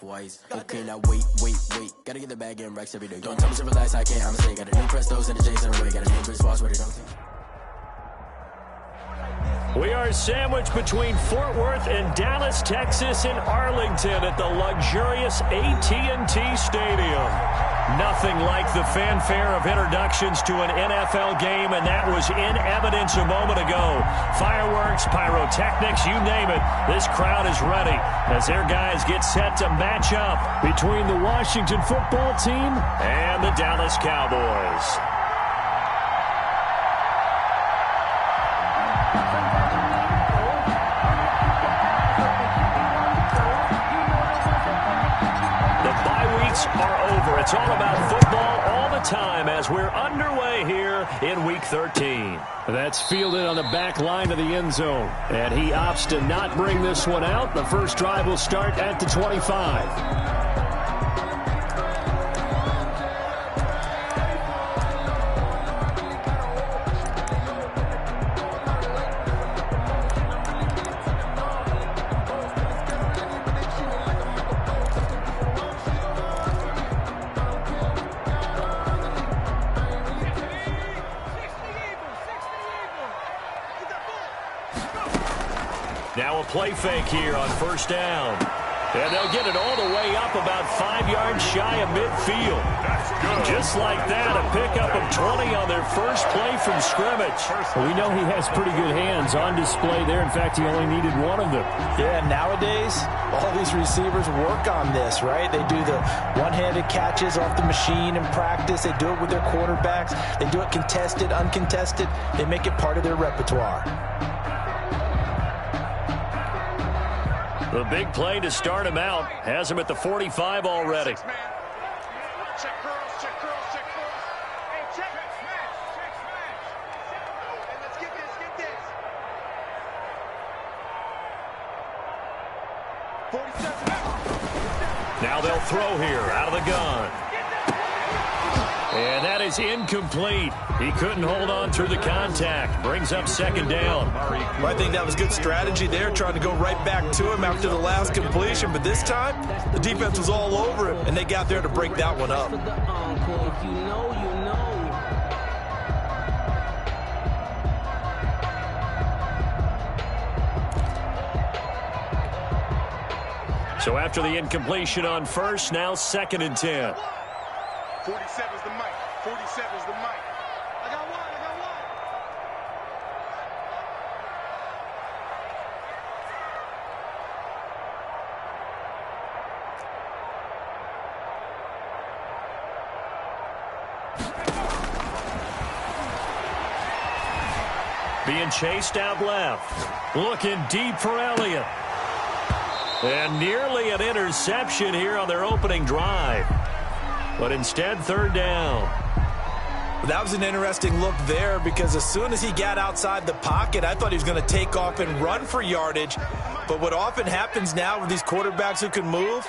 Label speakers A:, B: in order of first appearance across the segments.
A: Twice. Okay, now wait. Gotta get the bag and racks every day. Don't tell me to relax, I can't, I'm stay. Got a new Prestos and a Jason away. Got a new Chris Foss, what it don't take.
B: We are sandwiched between Fort Worth and Dallas, Texas in Arlington at the luxurious AT&T Stadium. Nothing like the fanfare of introductions to an NFL game, and that was in evidence a moment ago. Fireworks, pyrotechnics, you name it. This crowd is ready as their guys get set to match up between the Washington football team and the Dallas Cowboys. Are over. It's all about football all the time as we're underway here in Week 13. That's fielded on the back line of the end zone, and he opts to not bring this one out. The first drive will start at the 25. Now a play fake here on first down. And they'll get it all the way up about 5 yards shy of midfield. Just like that, a pickup of 20 on their first play from scrimmage.
C: Well, we know he has pretty good hands on display there. In fact, he only needed one of them.
D: Yeah, nowadays, all these receivers work on this, right? They do the one-handed catches off the machine in practice. They do it with their quarterbacks. They do it contested, uncontested. They make it part of their repertoire.
B: The big play to start him out has him at the 45 already.
E: Check girls, check girls, check girls. Hey, check smash. Hey, let's get this. 47.
B: Now they'll throw here out of the gun. And that is incomplete. He couldn't hold on through the contact. Brings up second down.
D: Well, I think that was good strategy there, trying to go right back to him after the last completion. But this time, the defense was all over him, and they got there to break that one up.
B: So after the incompletion on first, now 2nd and 10.
E: 47's the mic. 47's the mic. I got one.
B: Being chased out left. Looking deep for Elliott. And nearly an interception here on their opening drive. But instead, 3rd down.
D: That was an interesting look there because as soon as he got outside the pocket, I thought he was going to take off and run for yardage. But what often happens now with these quarterbacks who can move,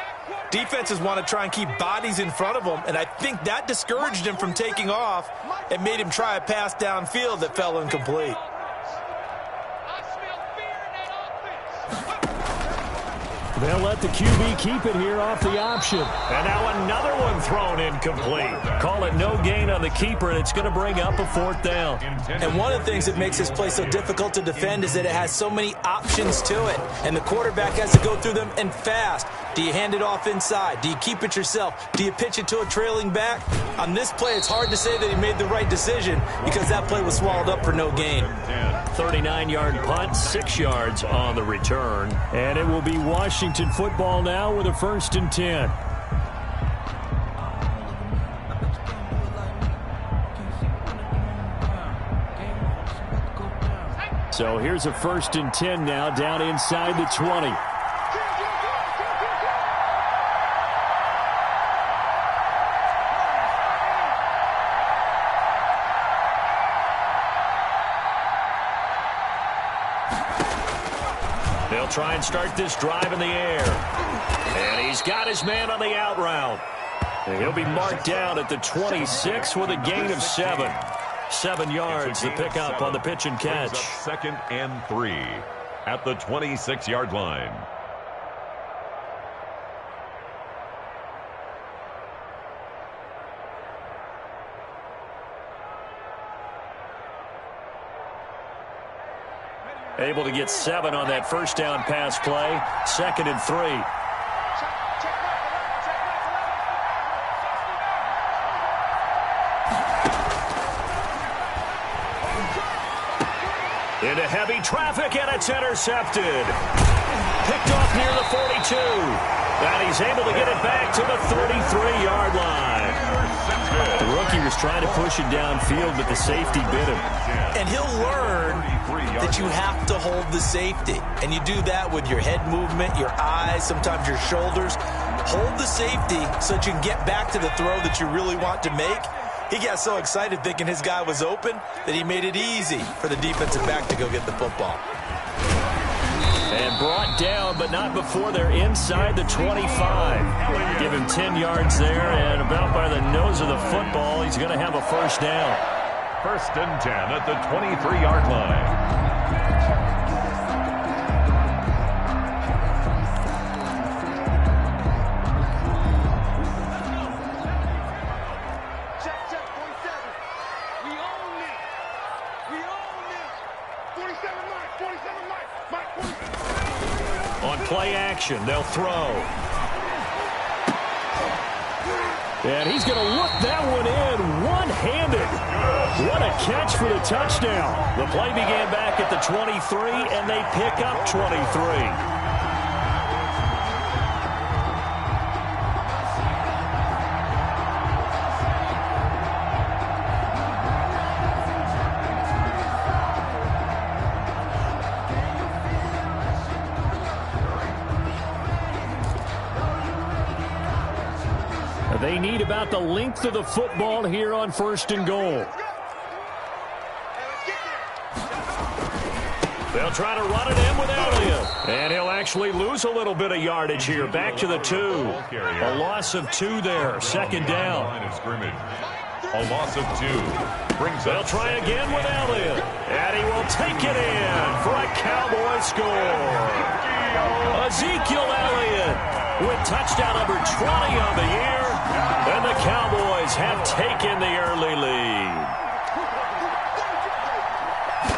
D: defenses want to try and keep bodies in front of them, and I think that discouraged him from taking off and made him try a pass downfield that fell incomplete.
C: They'll let the QB keep it here off the option.
B: And now another one thrown incomplete. Call it no gain on the keeper, and it's going to bring up a 4th down.
D: And one of the things that makes this play so difficult to defend is that it has so many options to it. And the quarterback has to go through them and fast. Do you hand it off inside? Do you keep it yourself? Do you pitch it to a trailing back? On this play, it's hard to say that he made the right decision because that play was swallowed up for no gain.
B: 39-yard punt, 6 yards on the return.
C: And it will be Washington football now with a 1st and 10. So here's a 1st and 10 now down inside the 20.
B: They'll try and start this drive in the air. And he's got his man on the out route. And he'll be marked down at the 26 with a gain of 7. 7 yards to pick up on the pitch and catch.
F: 2nd and 3 at the 26-yard line.
B: Able to get 7 on that first down pass play. 2nd and 3. Into heavy traffic, and it's intercepted. Picked off near the 42. And he's able to get it back to the 33-yard line. The rookie was trying to push it downfield, but the safety bit him.
D: And he'll learn that you have to hold the safety. And you do that with your head movement, your eyes, sometimes your shoulders. Hold the safety so that you can get back to the throw that you really want to make. He got so excited thinking his guy was open that he made it easy for the defensive back to go get the football.
B: And brought down, but not before they're inside the 25. Give him 10 yards there, and about by the nose of the football, he's going to have a first down.
F: 1st and 10 at the 23-yard line.
B: Play action, they'll throw. And he's going to look that one in one-handed. What a catch for the touchdown. The play began back at the 23, and they pick up 23. They need about the length of the football here on 1st and goal. They'll try to run it in with Elliott. And he'll actually lose a little bit of yardage here. Back to the 2. A loss of 2 there. 2nd down.
F: A loss of 2.
B: They'll try again with Elliott. And he will take it in for a Cowboy score. Ezekiel Elliott with touchdown number 20 on the year. And the Cowboys have taken the early lead.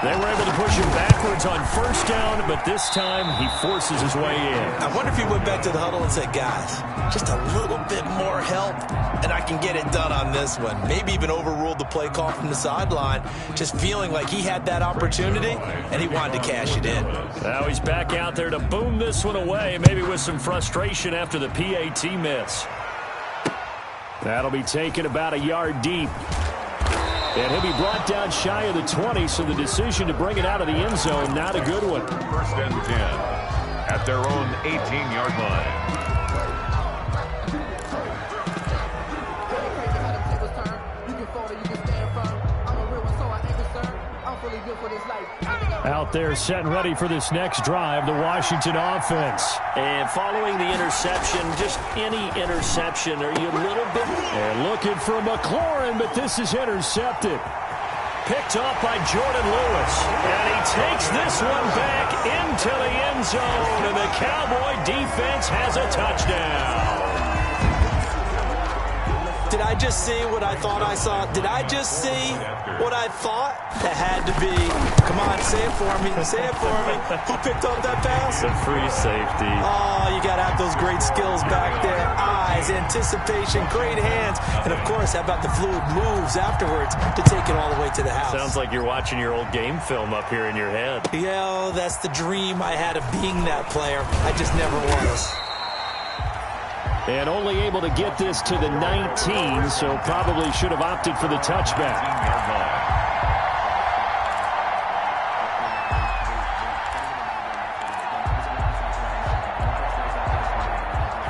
B: They were able to push him backwards on 1st down, but this time he forces his way in.
D: I wonder if he went back to the huddle and said, guys, just a little bit more help, and I can get it done on this one. Maybe even overruled the play call from the sideline, just feeling like he had that opportunity, and he wanted to cash it in.
B: Now he's back out there to boom this one away, maybe with some frustration after the PAT miss. That'll be taken about a yard deep. And he'll be brought down shy of the 20, so the decision to bring it out of the end zone, not a good one.
F: 1st and 10 at their own 18-yard line.
C: Out there set and ready for this next drive, the Washington offense.
B: And following the interception, just any interception, are you a little bit...
C: And looking for McLaurin, but this is intercepted.
B: Picked off by Jordan Lewis. And he takes this one back into the end zone. And the Cowboy defense has a touchdown.
D: Did I just see what I thought I saw? Did I just see what I thought? That had to be. Come on, say it for me. Say it for me. Who picked up that pass?
B: The free safety.
D: Oh, you got to have those great skills back there. Eyes, anticipation, great hands. And, of course, how about the fluid moves afterwards to take it all the way to the house?
B: Sounds like you're watching your old game film up here in your head.
D: Yeah, that's the dream I had of being that player. I just never was.
C: And only able to get this to the 19, so probably should have opted for the touchback.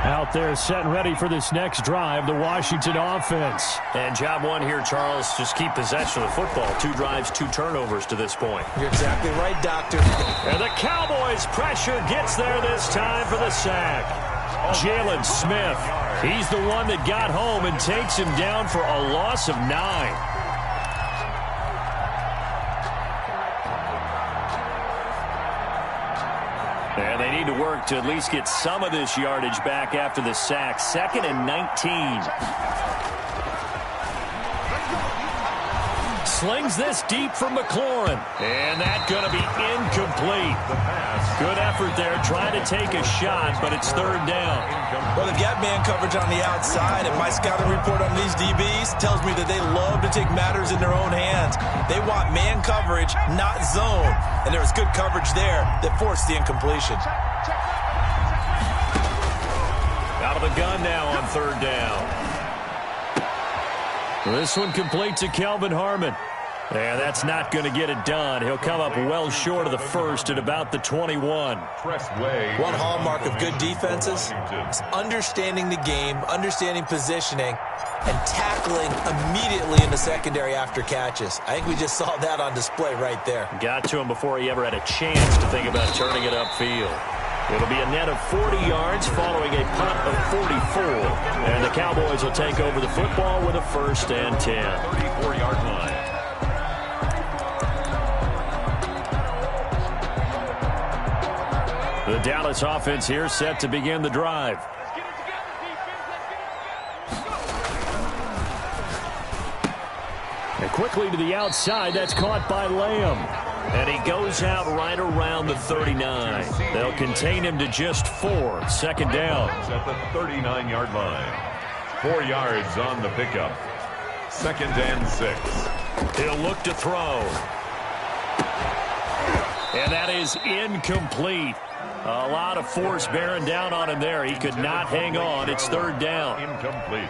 C: Out there set and ready for this next drive, the Washington offense.
B: And job one here, Charles, just keep possession of the football. 2 drives, 2 turnovers to this point.
D: You're exactly right, Doctor.
B: And the Cowboys' pressure gets there this time for the sack. Jalen Smith, he's the one that got home and takes him down for a loss of 9. And they need to work to at least get some of this yardage back after the sack. 2nd and 19. slings this deep from McLaurin. And that's going to be incomplete. Good effort there trying to take a shot, but it's third down.
D: Well, they've got man coverage on the outside, and my scouting report on these DBs tells me that they love to take matters in their own hands. They want man coverage, not zone. And there was good coverage there that forced the incompletion.
B: Out of the gun now on third down. This one complete to Kelvin Harmon. And that's not going to get it done. He'll come up well short of the first at about the 21.
D: One hallmark of good defenses is understanding the game, understanding positioning, and tackling immediately in the secondary after catches. I think we just saw that on display right there.
B: Got to him before he ever had a chance to think about turning it upfield. It'll be a net of 40 yards following a punt of 44. And the Cowboys will take over the football with a 1st and 10.
F: 34-yard line.
B: The Dallas offense here set to begin the drive. And quickly to the outside, that's caught by Lamb. And he goes out right around the 39. They'll contain him to just 4. 2nd down.
F: At the 39-yard line. 4 yards on the pickup. 2nd and 6.
B: He'll look to throw. And that is incomplete. A lot of force bearing down on him there. He could not hang on. It's 3rd down.
F: Incomplete.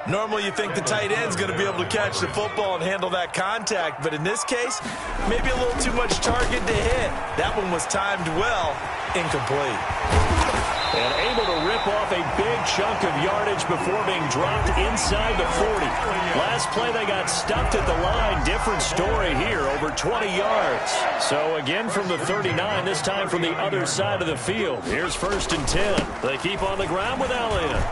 D: Normally you think the tight end's going to be able to catch the football and handle that contact, but in this case, maybe a little too much target to hit. That one was timed well, incomplete.
B: And able to rip off a big chunk of yardage before being dropped inside the 40. Last play they got stuffed at the line. Different story here, over 20 yards. So again from the 39, this time from the other side of the field. Here's 1st and 10. They keep on the ground with Elliott.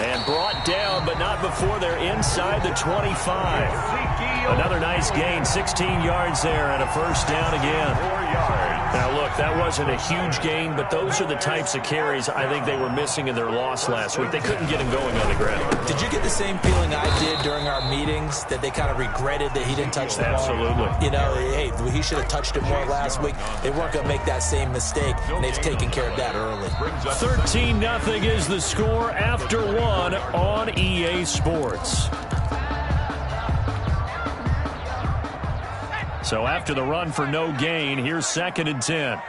B: And brought down, but not before they're inside the 25. Another nice gain, 16 yards there, and a 1st down again.
F: 4 yards.
B: Now, look, that wasn't a huge gain, but those are the types of carries I think they were missing in their loss last week. They couldn't get him going on the ground.
D: Did you get the same feeling I did during our meetings, that they kind of regretted that he didn't touch the ball?
B: Absolutely.
D: You know, hey, he should have touched it more last week. They weren't going to make that same mistake, and they've taken care of that early.
B: 13-0 is the score after 1 on EA Sports. So after the run for no gain, here's 2nd and 10.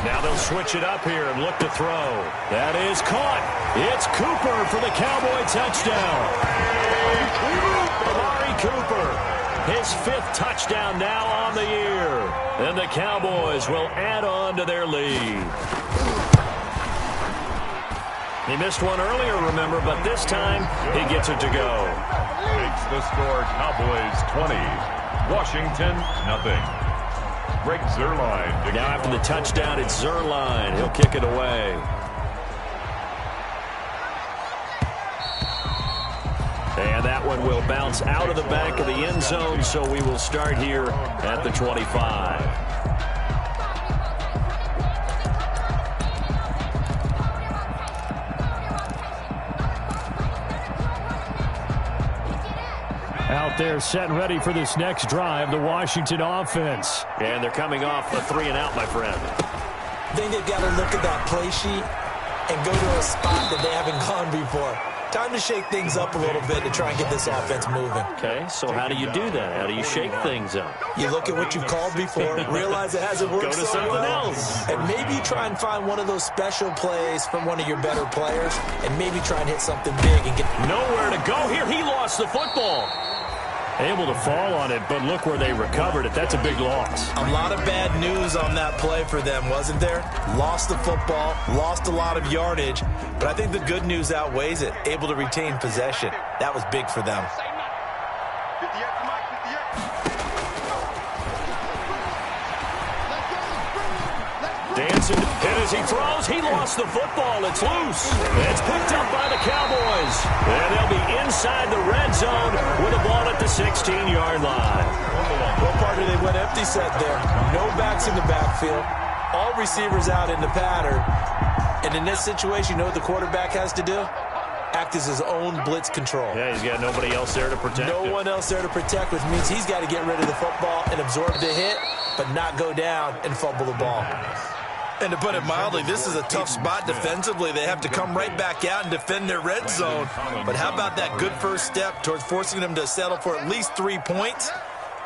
B: Now they'll switch it up here and look to throw. That is caught. It's Cooper for the Cowboy touchdown. Amari Cooper, his 5th touchdown now on the year. And the Cowboys will add on to their lead. He missed one earlier, remember, but this time he gets it to go.
F: Makes the score Cowboys 20, Washington nothing. Greg Zuerlein.
B: Now after the touchdown, it's Zuerlein. He'll kick it away. And that one will bounce out of the back of the end zone, so we will start here at the 25. Out there set and ready for this next drive, the Washington offense. And they're coming off a 3-and-out, my friend.
D: I think they've got to look at that play sheet and go to a spot that they haven't gone before. Time to shake things up a little bit to try and get this offense moving.
B: Okay, so how do you do that? How do you shake things up?
D: You look at what you've called before, realize it hasn't worked
B: Go to
D: so
B: something
D: well,
B: else.
D: and maybe try and find one of those special plays from one of your better players, and maybe try and hit something big and get
B: Nowhere to go here. He lost the football. Able to fall on it, but look where they recovered it. That's a big loss.
D: a lot of bad news on that play for them, wasn't there? Lost the football, lost a lot of yardage, but I think the good news outweighs it. Able to retain possession. That was big for them.
B: Dancing, and as he throws, he lost the football. It's loose. It's picked up by the Cowboys. And they'll be inside the red zone with a ball at the 16-yard line.
D: What part do they went empty set there? No backs in the backfield. All receivers out in the pattern. And in this situation, you know what the quarterback has to do? act as his own blitz control.
C: Yeah, he's got nobody else there to protect him.
D: No one else there to protect, which means he's got to get rid of the football and absorb the hit, but not go down and fumble the ball. And to put it mildly, this is a tough spot defensively. They have to come right back out and defend their red zone. But how about that good first step towards forcing them to settle for at least 3 points?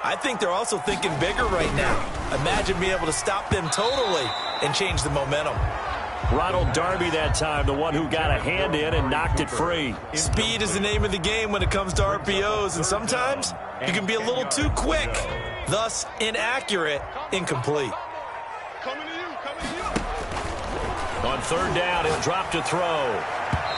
D: I think they're also thinking bigger right now. Imagine being able to stop them totally and change the momentum.
C: Ronald Darby that time, the one who got a hand in and knocked it free.
D: Speed is the name of the game when it comes to RPOs, and sometimes you can be a little too quick, thus inaccurate, incomplete.
C: On third down, he'll drop to throw.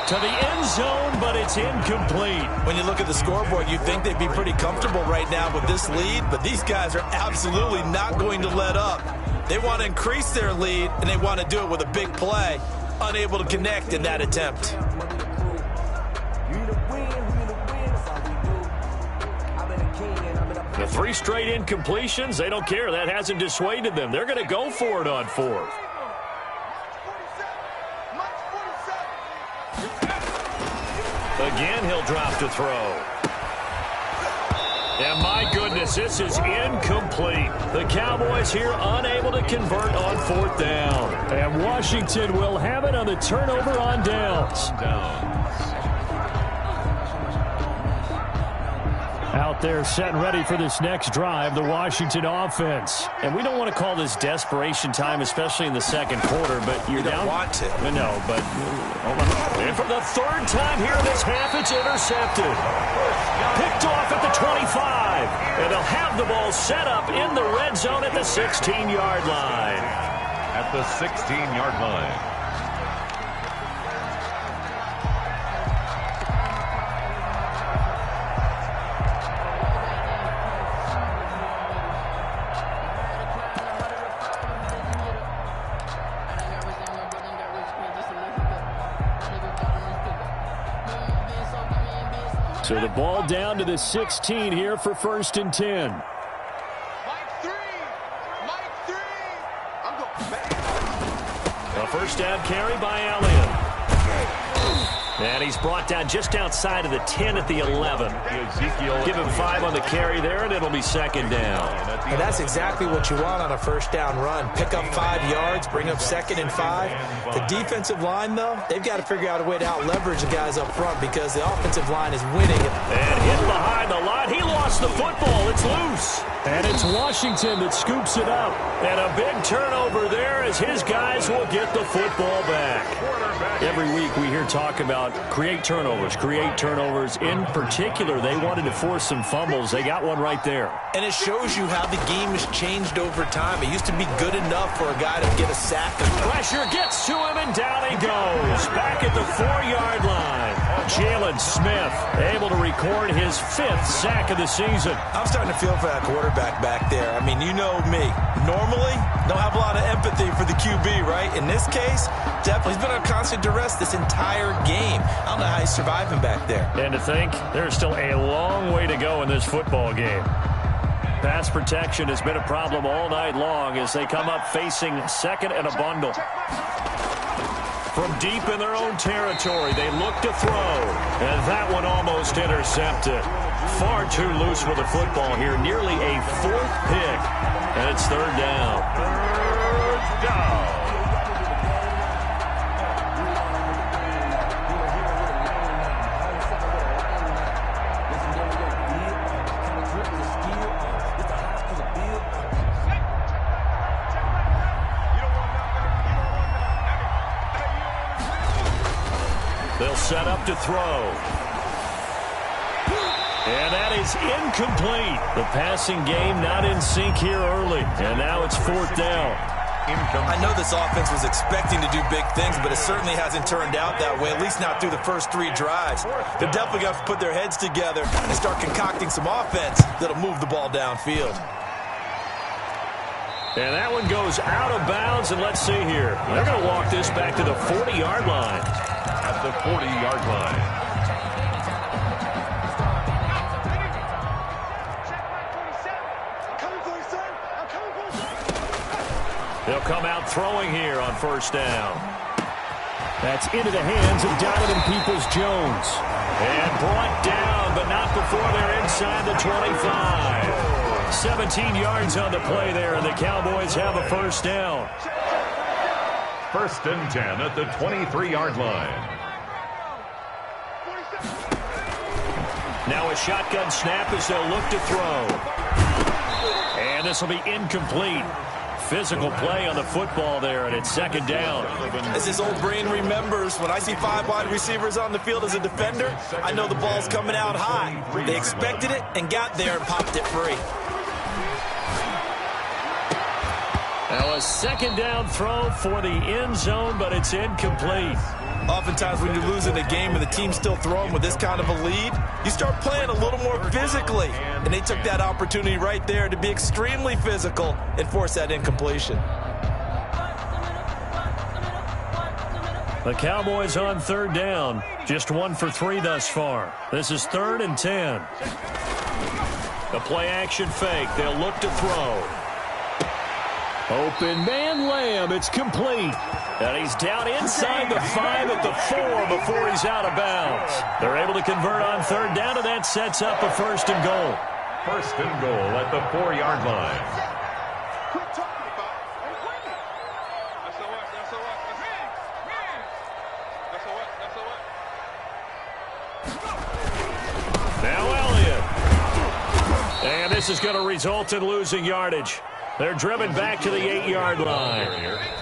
C: To the end zone, but it's incomplete.
D: When you look at the scoreboard, you'd think they'd be pretty comfortable right now with this lead, but these guys are absolutely not going to let up. They want to increase their lead, and they want to do it with a big play. Unable to connect in that attempt.
C: The 3 straight incompletions, they don't care. That hasn't dissuaded them. They're going to go for it on 4th. Again, he'll drop to throw. And my goodness, this is incomplete. The Cowboys here unable to convert on 4th down. And Washington will have it on the turnover on downs. Out there set and ready for this next drive, the Washington offense. And we don't want to call this desperation time, especially in the second quarter, but you're down.
D: You don't want to.
C: No, but and for the 3rd time here this half, it's intercepted. Picked off at the 25. And they'll have the ball set up in the red zone at the 16-yard line.
F: At the 16-yard line.
C: So the ball down to the 16 here for 1st and 10.
E: Mike 3. I'm going back.
C: A first down carry by Elliott. And he's brought down just outside of the 10 at the 11. Give him 5 on the carry there, and it'll be 2nd down.
D: And that's exactly what you want on a first down run. Pick up 5 yards, bring up 2nd and 5. The defensive line, though, they've got to figure out a way to out-leverage the guys up front because the offensive line is winning.
C: And hit behind the line. He lost the football. It's loose. And it's Washington that scoops it up. And a big turnover there as his guys will get the football back. Every week we hear talk about create turnovers. In particular, they wanted to force some fumbles. They got one right there.
D: And it shows you how the game has changed over time. It used to be good enough for a guy to get a sack.
C: Pressure gets to him, and down he goes. Back at the 4-yard line. Jalen Smith able to record his 5th sack of the season.
D: I'm starting to feel for that quarterback back there. I mean, you know me. Normally, don't have a lot of empathy for the QB, right? In this case, definitely he's been on constant duress this entire game. I don't know how he's surviving back there.
C: And to think, there's still a long way to go in this football game. Pass protection has been a problem all night long as they come up facing 2nd and a bundle. From deep in their own territory, they look to throw. And that one almost intercepted. Far too loose with the football here. Nearly a 4th pick. And it's 3rd down.
F: 3rd down.
C: They'll set up to throw. And that is incomplete. The passing game not in sync here early. And now it's 4th down.
D: I know this offense was expecting to do big things, but it certainly hasn't turned out that way, at least not through the first 3 drives. They're definitely going to have to put their heads together and start concocting some offense that'll move the ball downfield.
C: And that one goes out of bounds, and let's see here. They're going to walk this back to the 40-yard line.
F: At the 40-yard line.
C: They'll come out throwing here on 1st down.
B: That's into the hands of Donovan Peoples-Jones. And brought down, but not before they're inside the 25. 17 yards on the play there, and the Cowboys have a first down.
F: 1st and 10 at the 23-yard line.
B: Now a shotgun snap as they'll look to throw. And this will be incomplete. Physical play on the football there, and it's 2nd down.
D: As his old brain remembers, when I see 5 wide receivers on the field as a defender, I know the ball's coming out high. They expected it and got there and popped it free.
B: Now a 2nd down throw for the end zone, but it's incomplete.
D: Oftentimes when you're losing a game and the team's still throwing with this kind of a lead, you start playing a little more physically. And they took that opportunity right there to be extremely physical and force that incompletion.
B: The Cowboys on 3rd down. Just 1 for 3 thus far. This is 3rd and 10. The play action fake. They'll look to throw. Open man Lamb. It's complete. And he's down inside the 5 at the 4 before he's out of bounds. They're able to convert on 3rd down, and that sets up a 1st and goal.
F: 1st and goal at the 4-yard line.
E: Quit talking about it and win it. That's a what? That's a what? That's a what?
B: Now Elliott. And this is going to result in losing yardage. They're driven back to the 8-yard line.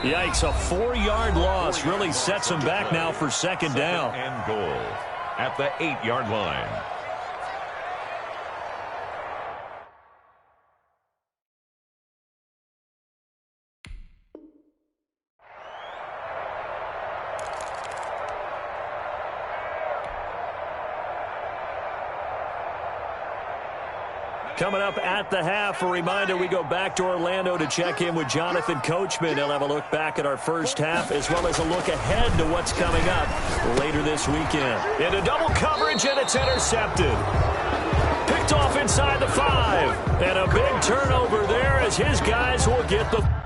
B: Yikes, a 4-yard loss really sets them back now for 2nd down.
F: And goal at the 8-yard line.
B: Coming up at the half, a reminder, we go back to Orlando to check in with Jonathan Coachman. He'll have a look back at our first half as well as a look ahead to what's coming up later this weekend. Into double coverage, and it's intercepted. Picked off inside the 5. And a big turnover there as his guys will get the...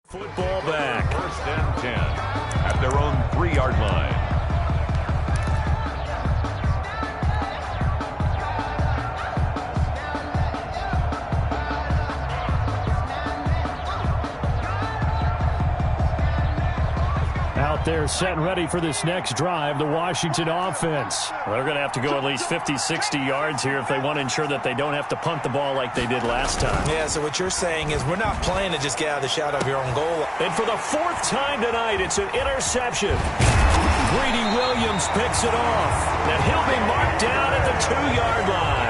B: Football back.
F: 1st and 10 at their own 3-yard line.
B: Out there set and ready for this next drive, the Washington offense. Well, they're going to have to go at least 50, 60 yards here if they want to ensure that they don't have to punt the ball like they did last time.
D: Yeah, so what you're saying is we're not playing to just get out of the shadow of your own goal.
B: And for the 4th time tonight, it's an interception. Greedy Williams picks it off. And he'll be marked down at the 2-yard line.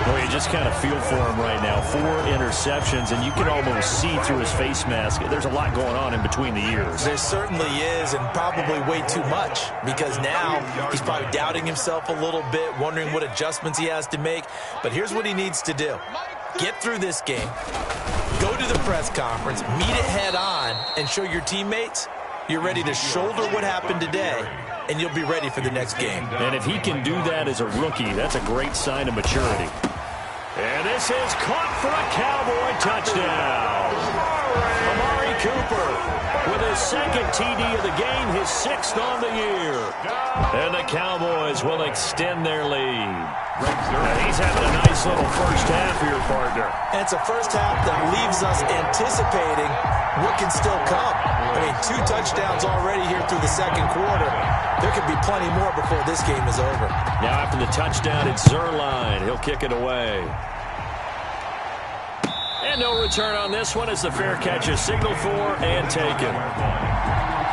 B: Well, you just kind of feel for him right now. 4 interceptions, and you can almost see through his face mask. There's a lot going on in between the ears.
D: There certainly is, and probably way too much, because now he's probably doubting himself a little bit, wondering what adjustments he has to make. But here's what he needs to do. Get through this game, go to the press conference, meet it head on, and show your teammates you're ready to shoulder what happened today, and you'll be ready for the next game.
B: And if he can do that as a rookie, that's a great sign of maturity. And this is caught for a Cowboy touchdown. Amari Cooper with his 2nd TD of the game, his 6th on the year. And the Cowboys will extend their lead. And he's having a nice little first half here, partner.
D: And it's a first half that leaves us anticipating what can still come. I mean, 2 touchdowns already here through the 2nd quarter. There could be plenty more before this game is over.
B: Now after the touchdown, it's Zerline. He'll kick it away. And no return on this one as the fair catch is signaled for and taken.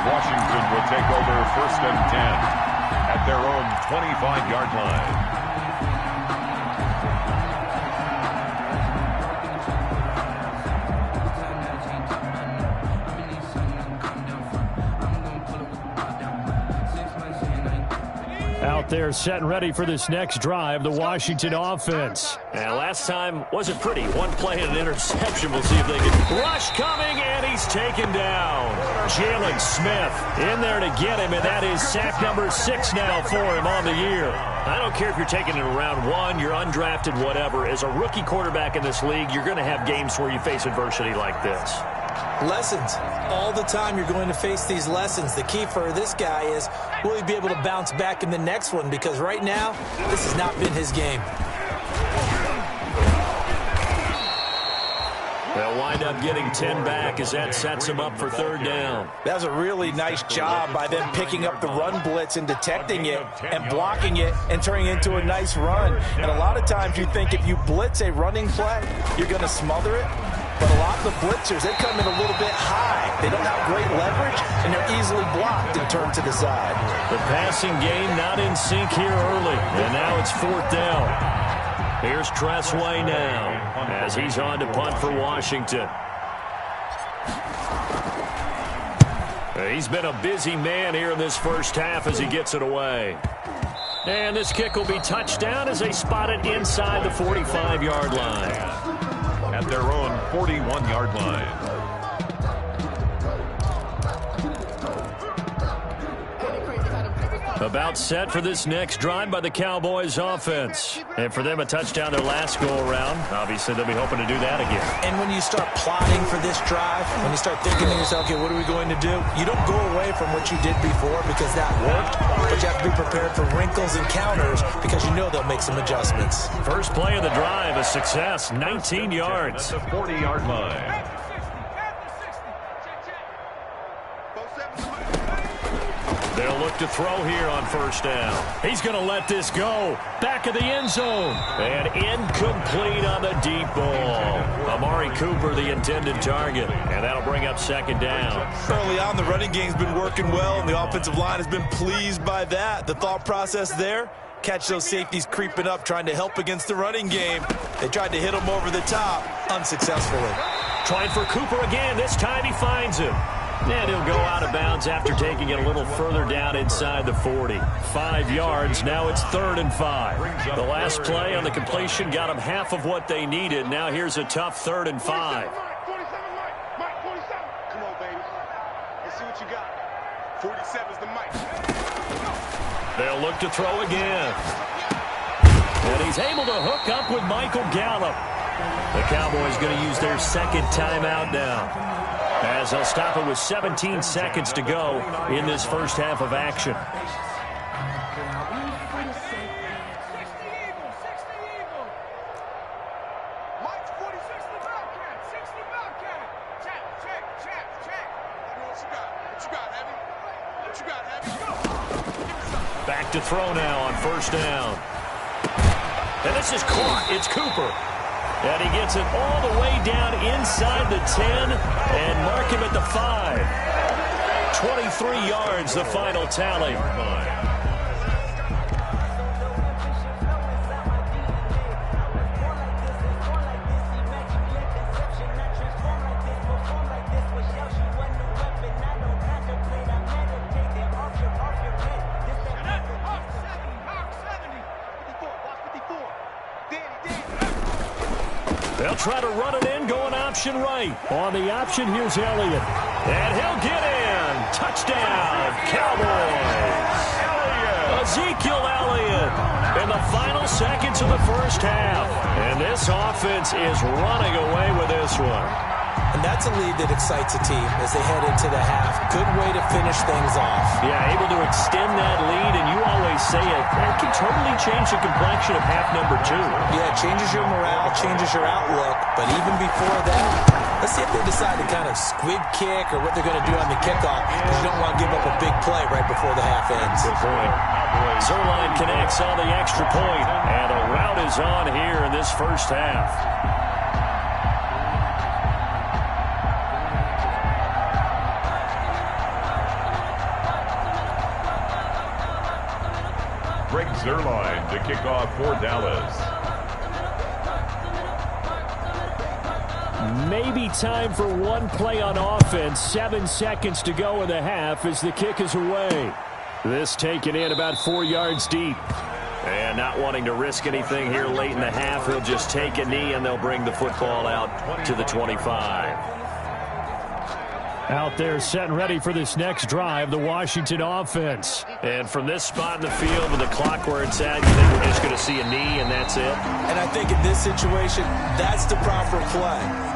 F: Washington will take over 1st and 10 at their own 25-yard line.
B: out there set and ready for this next drive, the Washington offense. And last time wasn't pretty. One play and an interception. We'll see if they can. Rush coming, and he's taken down. Jalen Smith in there to get him, and that is sack number 6 now for him on the year. I don't care if you're taking it in round 1, you're undrafted, whatever. As a rookie quarterback in this league, you're going to have games where you face adversity like this.
D: Lessons. All the time you're going to face these lessons. The key for this guy is, will he be able to bounce back in the next one? Because right now, this has not been his game.
B: They'll wind up getting 10 back as that sets him up for 3rd down.
D: That was a really nice job by them picking up the run blitz and detecting it and blocking it and turning it into a nice run. And a lot of times you think if you blitz a running play, you're going to smother it. But a lot of the blitzers, they come in a little bit high. They don't have great leverage, and they're easily blocked and turned to the side.
B: The passing game not in sync here early, and now it's 4th down. Here's Tressway now as he's on to punt for Washington. He's been a busy man here in this first half as he gets it away. And this kick will be touchdown as they spot it inside the 45-yard line.
F: At their own 41-yard line.
B: About set for this next drive by the Cowboys offense. And for them, a touchdown their last go-around. Obviously, they'll be hoping to do that again.
D: And when you start plotting for this drive, when you start thinking to yourself, okay, what are we going to do? You don't go away from what you did before because that worked, but you have to be prepared for wrinkles and counters because you know they'll make some adjustments.
B: First play of the drive, a success, 19 yards.
F: At the 40-yard line.
B: They'll look to throw here on 1st down. He's going to let this go. Back of the end zone. And incomplete on the deep ball. Amari Cooper, the intended target. And that'll bring up 2nd down.
D: Early on, the running game's been working well, and the offensive line has been pleased by that. The thought process there, catch those safeties creeping up, trying to help against the running game. They tried to hit him over the top, unsuccessfully.
B: Trying for Cooper again. This time he finds him. And he'll go out of bounds after taking it a little further down inside the 40. 5 yards. Now it's 3rd and 5. The last play on the completion got them half of what they needed. Now here's a tough 3rd and 5.
E: 47, Mike, 47. Come on, baby. Let's see what you got. 47's the mic.
B: They'll look to throw again. And he's able to hook up with Michael Gallup. The Cowboys going to use their 2nd timeout now, as they'll stop it with 17 seconds to go in this first half of action.
E: Mike's 46 the Bellcat, 60 Bellcat. Check. What you got, Heavy? What you got, Heavy?
B: Back to throw now on 1st down. And this is caught. It's Cooper. And he gets it all the way down inside the 10 and mark him at the 5. 23 yards, the final tally. They'll try to run it in, going option right. On the option, here's Elliott. And he'll get in. Touchdown, Cowboys. Ezekiel Elliott in the final seconds of the first half. And this offense is running away with this one.
D: And that's a lead that excites a team as they head into the half. Good way to finish things off.
B: Yeah, able to extend that lead, and you always say it can totally change the complexion of half number 2.
D: Yeah, it changes your morale, changes your outlook, but even before that, let's see if they decide to kind of squib kick or what they're going to do on the kickoff, because you don't want to give up a big play right before the half ends.
B: Good point. Zerline connects on the extra point, and a rout is on here in this first half.
F: Greg Zerline to kick off for Dallas.
B: Maybe time for one play on offense. 7 seconds to go in the half as the kick is away. This taken in about 4 yards deep. And not wanting to risk anything here late in the half, he'll just take a knee and they'll bring the football out to the 25. Out there set and ready for this next drive, the Washington offense. And from this spot in the field with the clock where it's at, you think we're just going to see a knee and that's it?
D: And I think in this situation, that's the proper play.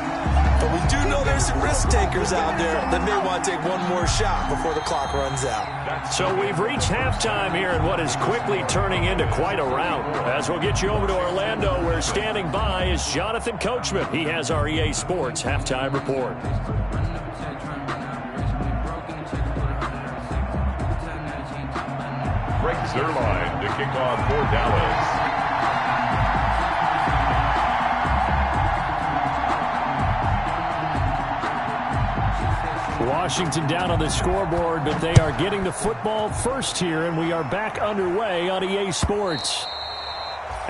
D: But we do know there's some risk takers out there that may want to take one more shot before the clock runs out.
B: So we've reached halftime here in what is quickly turning into quite a rout. As we'll get you over to Orlando, where standing by is Jonathan Coachman. He has our EA Sports halftime report.
F: Greg Zuerlein to kick off for Dallas.
B: Washington down on the scoreboard, but they are getting the football first here, and we are back underway on EA Sports.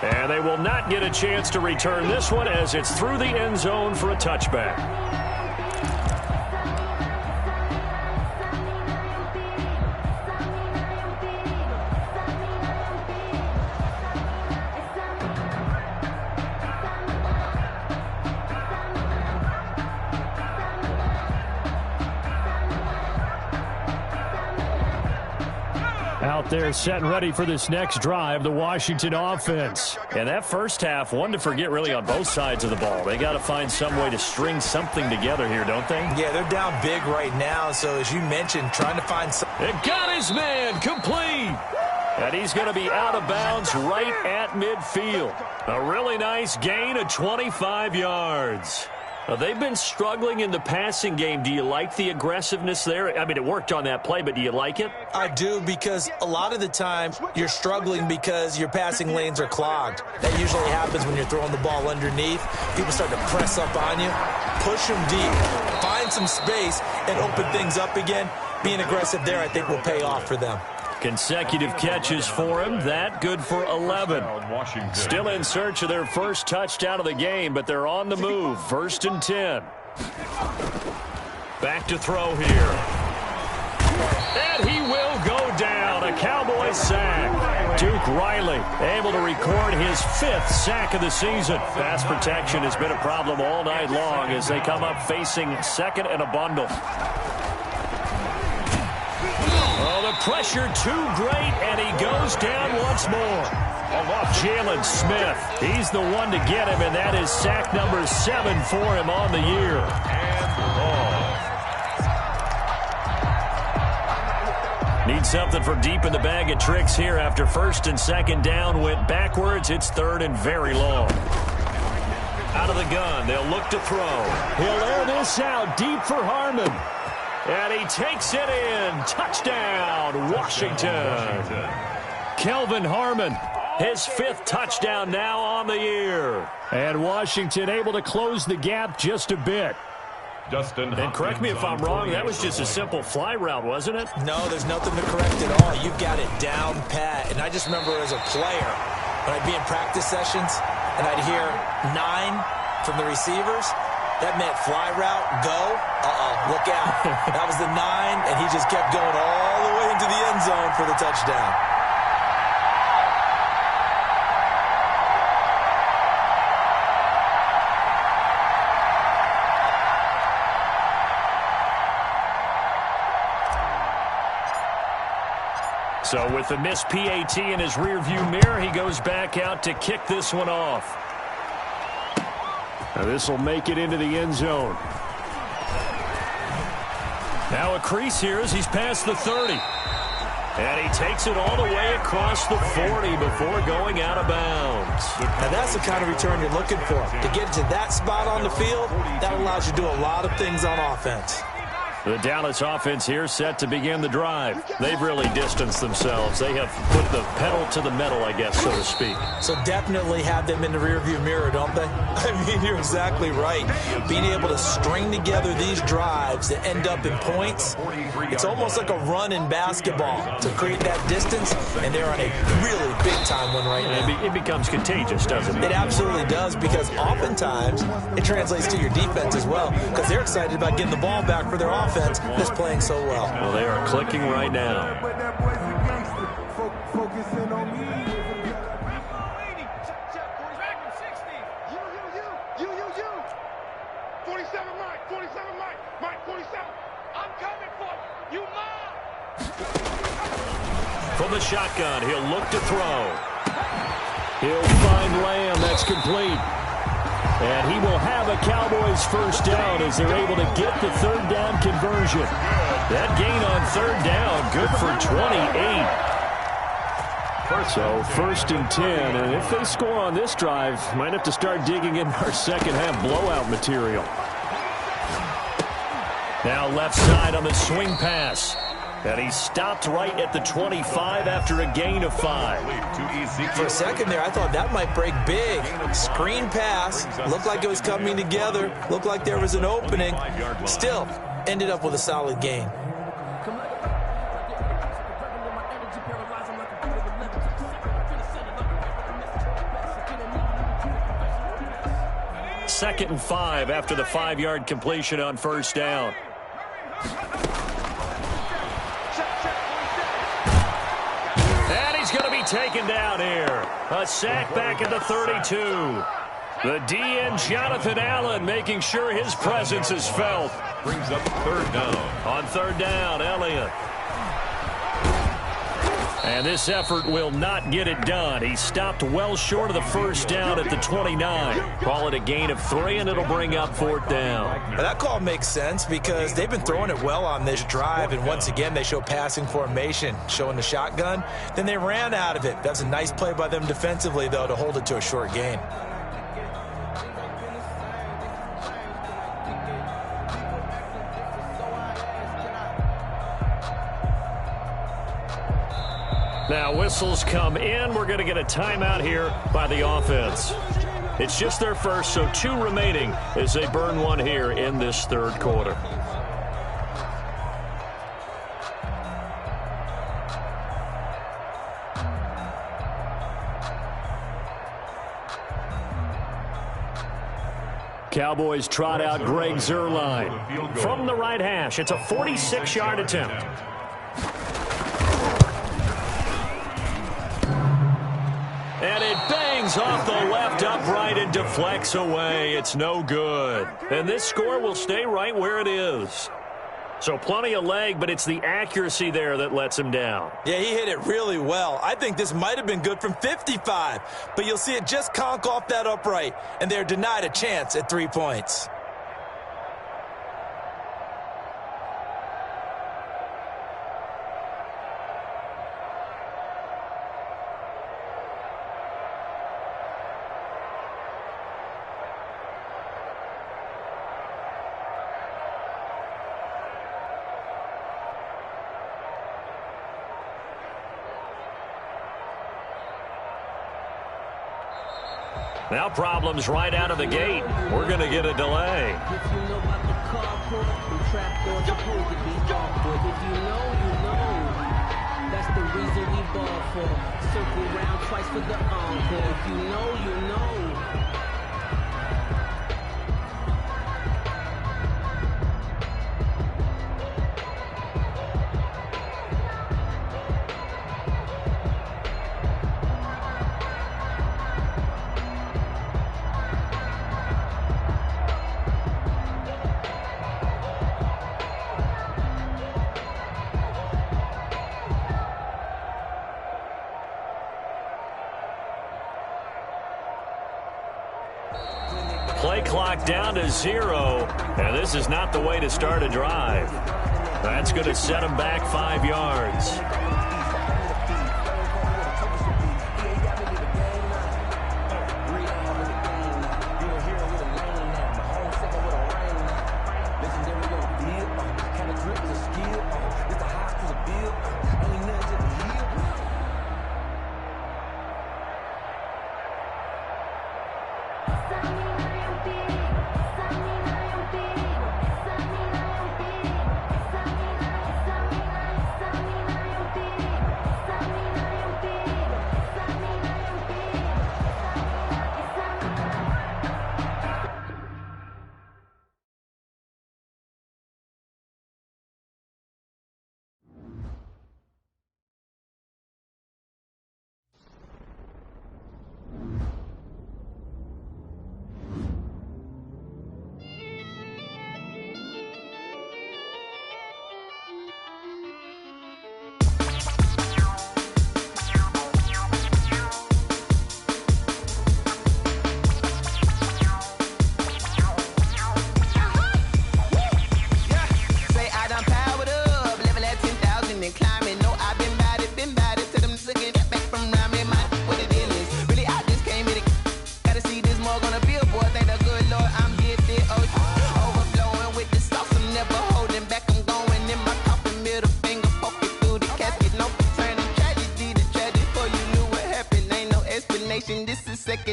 B: And they will not get a chance to return this one as it's through the end zone for a touchback. Out there set and ready for this next drive, the Washington offense. And that first half, one to forget really on both sides of the ball. They got to find some way to string something together here, don't they?
D: Yeah, they're down big right now, so as you mentioned, trying to find some...
B: It got his man complete. And he's going to be out of bounds right at midfield. A really nice gain of 25 yards. They've been struggling in the passing game. Do you like the aggressiveness there? I mean, it worked on that play, but do you like it?
D: I do, because a lot of the time you're struggling because your passing lanes are clogged. That usually happens when you're throwing the ball underneath. People start to press up on you. Push them deep. Find some space and open things up again. Being aggressive there, I think, will pay off for them.
B: Consecutive catches for him. That good for 11. Still in search of their first touchdown of the game, but they're on the move. 1st and 10. Back to throw here. And he will go down. A Cowboy sack. Duke Riley able to record his 5th sack of the season. Pass protection has been a problem all night long as they come up facing 2nd and a bundle. Oh, the pressure too great, and he goes down once more. Jalen Smith, he's the one to get him, and that is sack number 7 for him on the year. Need something for deep in the bag of tricks here after 1st and 2nd down went backwards. It's 3rd and very long. Out of the gun, they'll look to throw. He'll air this out deep for Harmon. And he takes it in. Touchdown, Washington. Kelvin Harmon, his 5th touchdown now on the year. And Washington able to close the gap just a bit. And correct me if I'm wrong, that was just a simple fly route, wasn't it?
D: No, there's nothing to correct at all. You've got it down pat. And I just remember as a player, when I'd be in practice sessions, and I'd hear 9 from the receivers, that meant fly route, go, look out. That was the 9, and he just kept going all the way into the end zone for the touchdown.
B: So with the missed PAT in his rearview mirror, he goes back out to kick this one off. Now this will make it into the end zone. Now a crease here as he's past the 30. And he takes it all the way across the 40 before going out of bounds.
D: Now that's the kind of return you're looking for. To get to that spot on the field, that allows you to do a lot of things on offense.
B: The Dallas offense here set to begin the drive. They've really distanced themselves. They have put the pedal to the metal, I guess, so to speak.
D: So definitely have them in the rearview mirror, don't they? I mean, you're exactly right. Being able to string together these drives that end up in points, it's almost like a run in basketball to create that distance, and they're on a really big-time one right now.
B: It becomes contagious, doesn't it?
D: It absolutely does, because oftentimes it translates to your defense as well, because they're excited about getting the ball back for their offense that's playing so well.
B: Well, they are clicking right now.
E: 47, Mike. 47, Mike. Mike, 47. I'm coming for you. You mine.
B: From the shotgun, he'll look to throw. He'll find Lamb. That's complete. And he will have a Cowboys first down as they're able to get the third down conversion. That gain on third down, good for 28. So first and 10, and if they score on this drive, might have to start digging in our second half blowout material. Now left side on the swing pass. And he stopped right at the 25 after a gain of 5.
D: For a second there, I thought that might break big. Screen pass. Looked like it was coming together. Looked like there was an opening. Still, ended up with a solid gain.
B: Second and 5 after the 5-yard completion on first down. And he's going to be taken down here. A sack back at the 32. The DN, Jonathan Allen, making sure his presence is felt.
F: Brings up third down.
B: On third down, Elliott. And this effort will not get it done. He stopped well short of the first down at the 29. Call it a gain of 3, and it'll bring up fourth down.
D: Well, that call makes sense because they've been throwing it well on this drive, and once again they show passing formation, showing the shotgun. Then they ran out of it. That's a nice play by them defensively, though, to hold it to a short gain.
B: Now whistles come in. We're going to get a timeout here by the offense. It's just their first, so 2 remaining as they burn one here in this third quarter. Cowboys trot out Greg Zuerlein. From the right hash, it's a 46-yard attempt. And it bangs off the left upright and deflects away. It's no good. And this score will stay right where it is. So plenty of leg, but it's the accuracy there that lets him down.
D: Yeah, he hit it really well. I think this might have been good from 55, but you'll see it just conk off that upright, and they're denied a chance at 3 points.
B: Now problems right out of the gate. We're going to get a delay.
G: If you know about the carport, the trapdoor's supposed to be off. But if you know, you know. That's the reason we ball for. Circle round twice for the encore. If you know, you know.
B: Play clock down to 0, and this is not the way to start a drive. That's going to set him back 5 yards.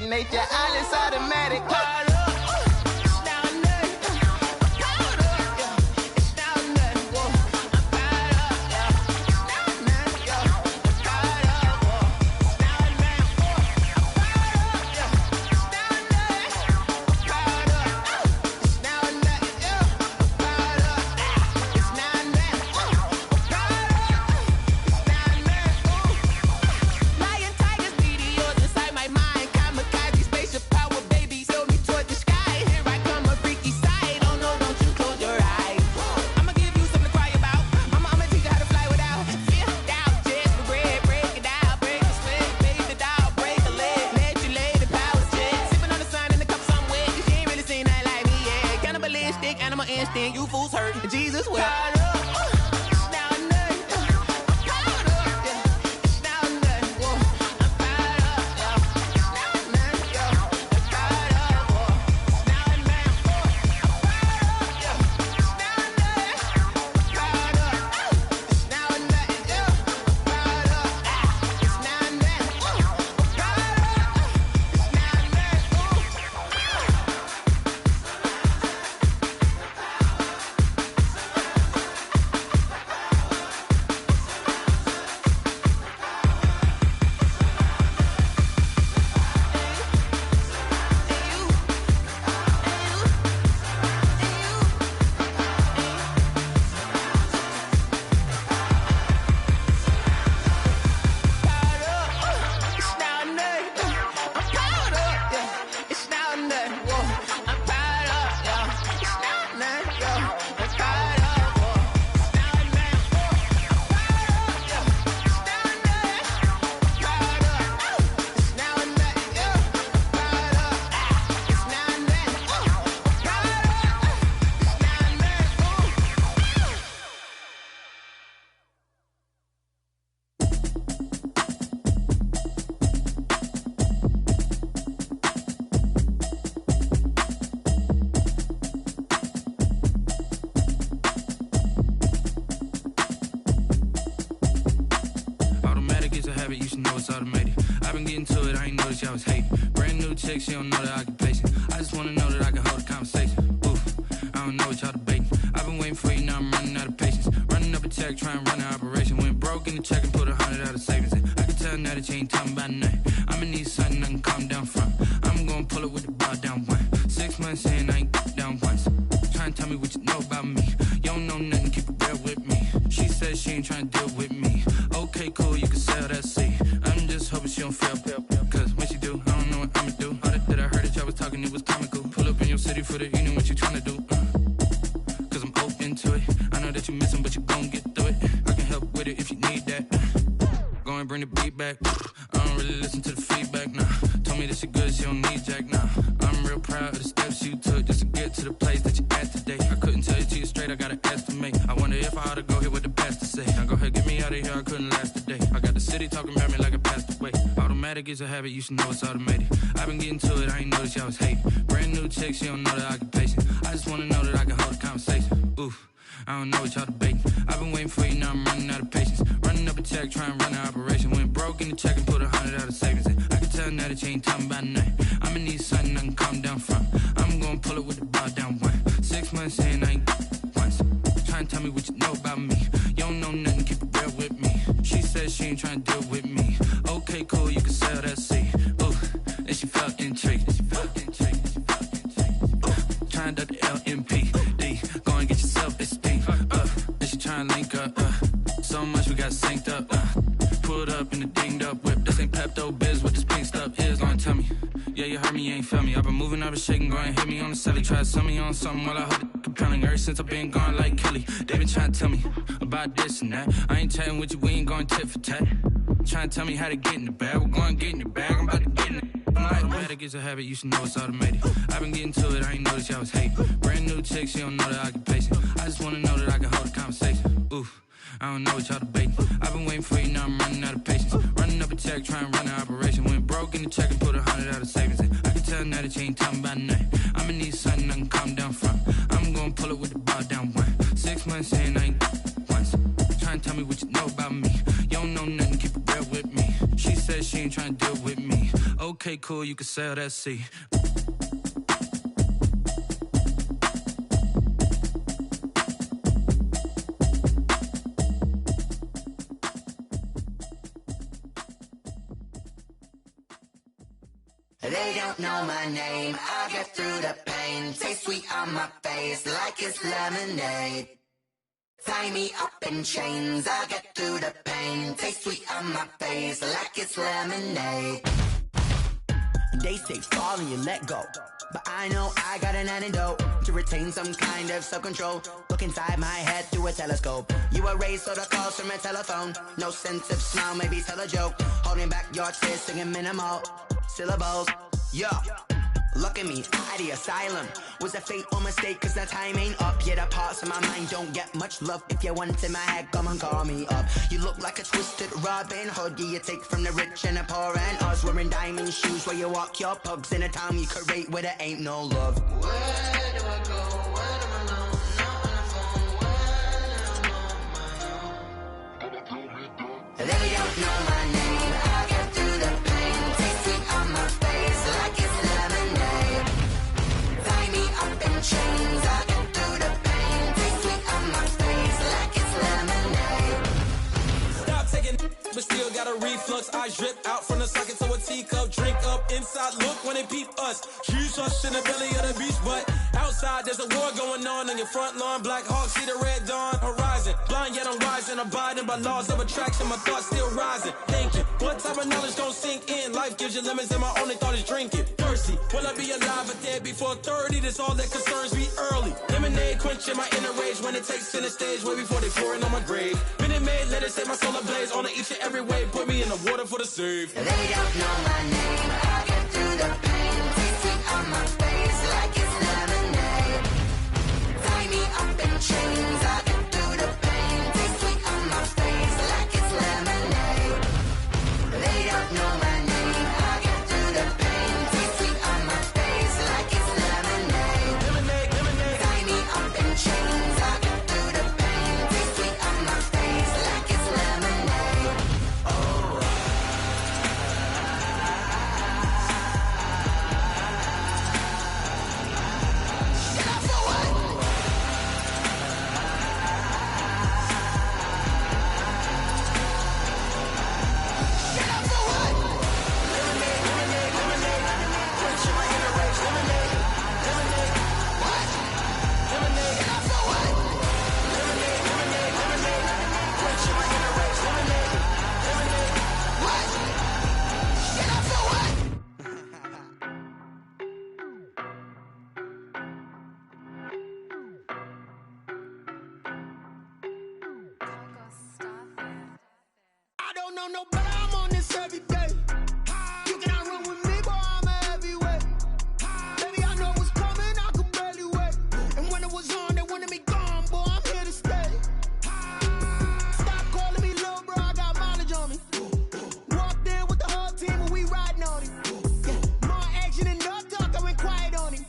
H: second nature. All is automatic.
G: You fools hurt. Jesus will.
I: I was hating. Brand new chick, she don't know the occupation. I just wanna know that I can hold a conversation. Oof, I don't know what y'all debating. I've been waiting for you, now I'm running out of patience. Running up a check, trying to run an operation. Went broke in the check and put 100 out of savings in. I can tell now that you ain't talking about nothing. I'ma need something I can calm down from. I'm gonna pull it with the bar down one. 6 months in, I ain't down once. Trying to tell me what you know about me. You don't know nothing, keep it real with me. She says she ain't trying to deal with me. Okay, cool, you can sell that seat. I'm just hoping she don't fail. Cause when she do, I don't know what I'ma do. All that I heard that y'all was talking, it was comical. Pull up in your city for the evening, what you tryna do? Cause I'm open to it. I know that you missing, but you gon' get through it. I can help with it if you need that. Go and bring the beat back. I don't really listen to the feedback, nah. Told me that she good, she don't need jack, nah. I'm real proud of the steps you took just to get to the place that you at today. I couldn't tell you to you straight, I gotta estimate. I wonder if I ought to go here with the best to say. Now go ahead, get me out of here, I couldn't last a day. I got the city talking about me like I passed away. Automatic is a habit, you should know it's automated. I've been getting to it, I ain't noticed y'all was hating. Brand new chick, she don't know the occupation. I just wanna know that I can hold a conversation. Oof, I don't know what y'all debating. I've been waiting for you, now I'm running out of patience. Running up a check, trying to run an operation. Went broke in the check and put 100 out of savings in. I can tell now that you ain't talking about nothing. I'ma need something I can calm down from. I'm gonna pull it with the bar down one. 6 months in, I ain't once. Trying to tell me what you know about me. You don't know nothing, keep it real with me. She says she ain't trying to deal with me. Okay, cool, you can sell that seat. Ooh, and she felt intrigued. Trying to duck the LMPD. Go and get your self-esteem up. And she trying to link up. So much we got synced up. Pulled up in the dinged up whip. This ain't Pepto-Biz, what this pink stuff is. Gonna tell me. Yeah, you heard me, you ain't feel me. I've been moving, I've been shaking, go and hit me on the celly. Try to sell me on something while I hold it compelling. Ever since I've been gone like Kelly. They been trying to tell me about this and that. I ain't chatting with you, we ain't going tit for tat. Trying to tell me how to get in the bag. We're going to get in the bag, I'm about to get in it. Automatic is a habit, you should know it's automated. I've been getting to it, I ain't noticed y'all was hating. Brand new chick, she don't know the occupation. I just wanna know that I can hold a conversation. Oof, I don't know what y'all debating. I've been waiting for you, now I'm running out of patience. Running up a check, trying to run an operation. Went broke in the check and put 100 out of savings in. I can tell now that you ain't talking about nothing. I'ma need something I can calm down from. I'm gonna pull it with the bar down one. 6 months in, I ain't once. Trying to tell me what you know about me. You don't know nothing, keep it real with me. She says she ain't trying to deal with me. Okay. Okay, cool, you can sail that sea.
J: They don't know my name, I get through the pain. Taste sweet on my face like it's lemonade. Tie me up in chains, I get through the pain. Taste sweet on my face like it's lemonade. They say fall and you let go, but I know I got an antidote to retain some kind of self-control. Look inside my head through a telescope. You erase all the calls from a telephone. No sense of smile, maybe tell a joke. Holding back your tears, singing minimal syllables. Yeah, look at me, at the asylum. Was a fate or mistake, cause the time ain't up. Yeah, the parts of my mind don't get much love. If you want in my head, come and call me up. You look like a twisted Robin Hood. Yeah, you take from the rich and the poor and us. Wearing diamond shoes where you walk your pugs. In a town you create where there ain't no love. Where do I go? When I'm alone? Not on the phone. When I'm on my own. They don't know my name. I get through the pain. Taste sweet on my face like it's lemonade. Tie me up in chains. I get through the pain. Taste sweet on my face like it's lemonade.
K: Stop taking, but still got a reflux. Eyes drip out from the socket to a teacup. Drink up inside, look when they peep us. Shoes us in the belly of the beast, but outside there's a war going on your front lawn. Black Hawk, see the red dawn horizon. Blind yet I'm rising, abiding by laws of attraction. My thoughts still rising. Thinking, what type of knowledge don't sink in? Life gives you lemons and my only thought is drinking. Thirsty, will I be alive or dead before 30? That's all that concerns me early. Lemonade quenching my inner rage when it takes center stage way before they pour it on my grave. Minute Maid, let it set my soul ablaze on each and every way. Put me in the water for the save.
J: They don't know my name. I get through the pain. Taste sweet on my face like it's lemonade. Tie me up in chains. I get through the pain. Taste sweet on my face like it's lemonade. They don't know my name. I get through the pain. Taste sweet on my face like it's lemonade.
K: Lemonade, lemonade.
J: Tie me up in chains. I get through the pain. Taste sweet on my face like it's lemonade. Oh.
H: I don't know no better, I'm on this every day. You cannot run with me, boy, I'm a heavyweight. Baby, I know what's coming, I could barely wait. And when it was on, they wanted me gone, boy, I'm here to stay. Stop calling me little bro, I got mileage on me. Walked in with the whole team and we riding on it. Yeah, more action and no talk, I went quiet on him.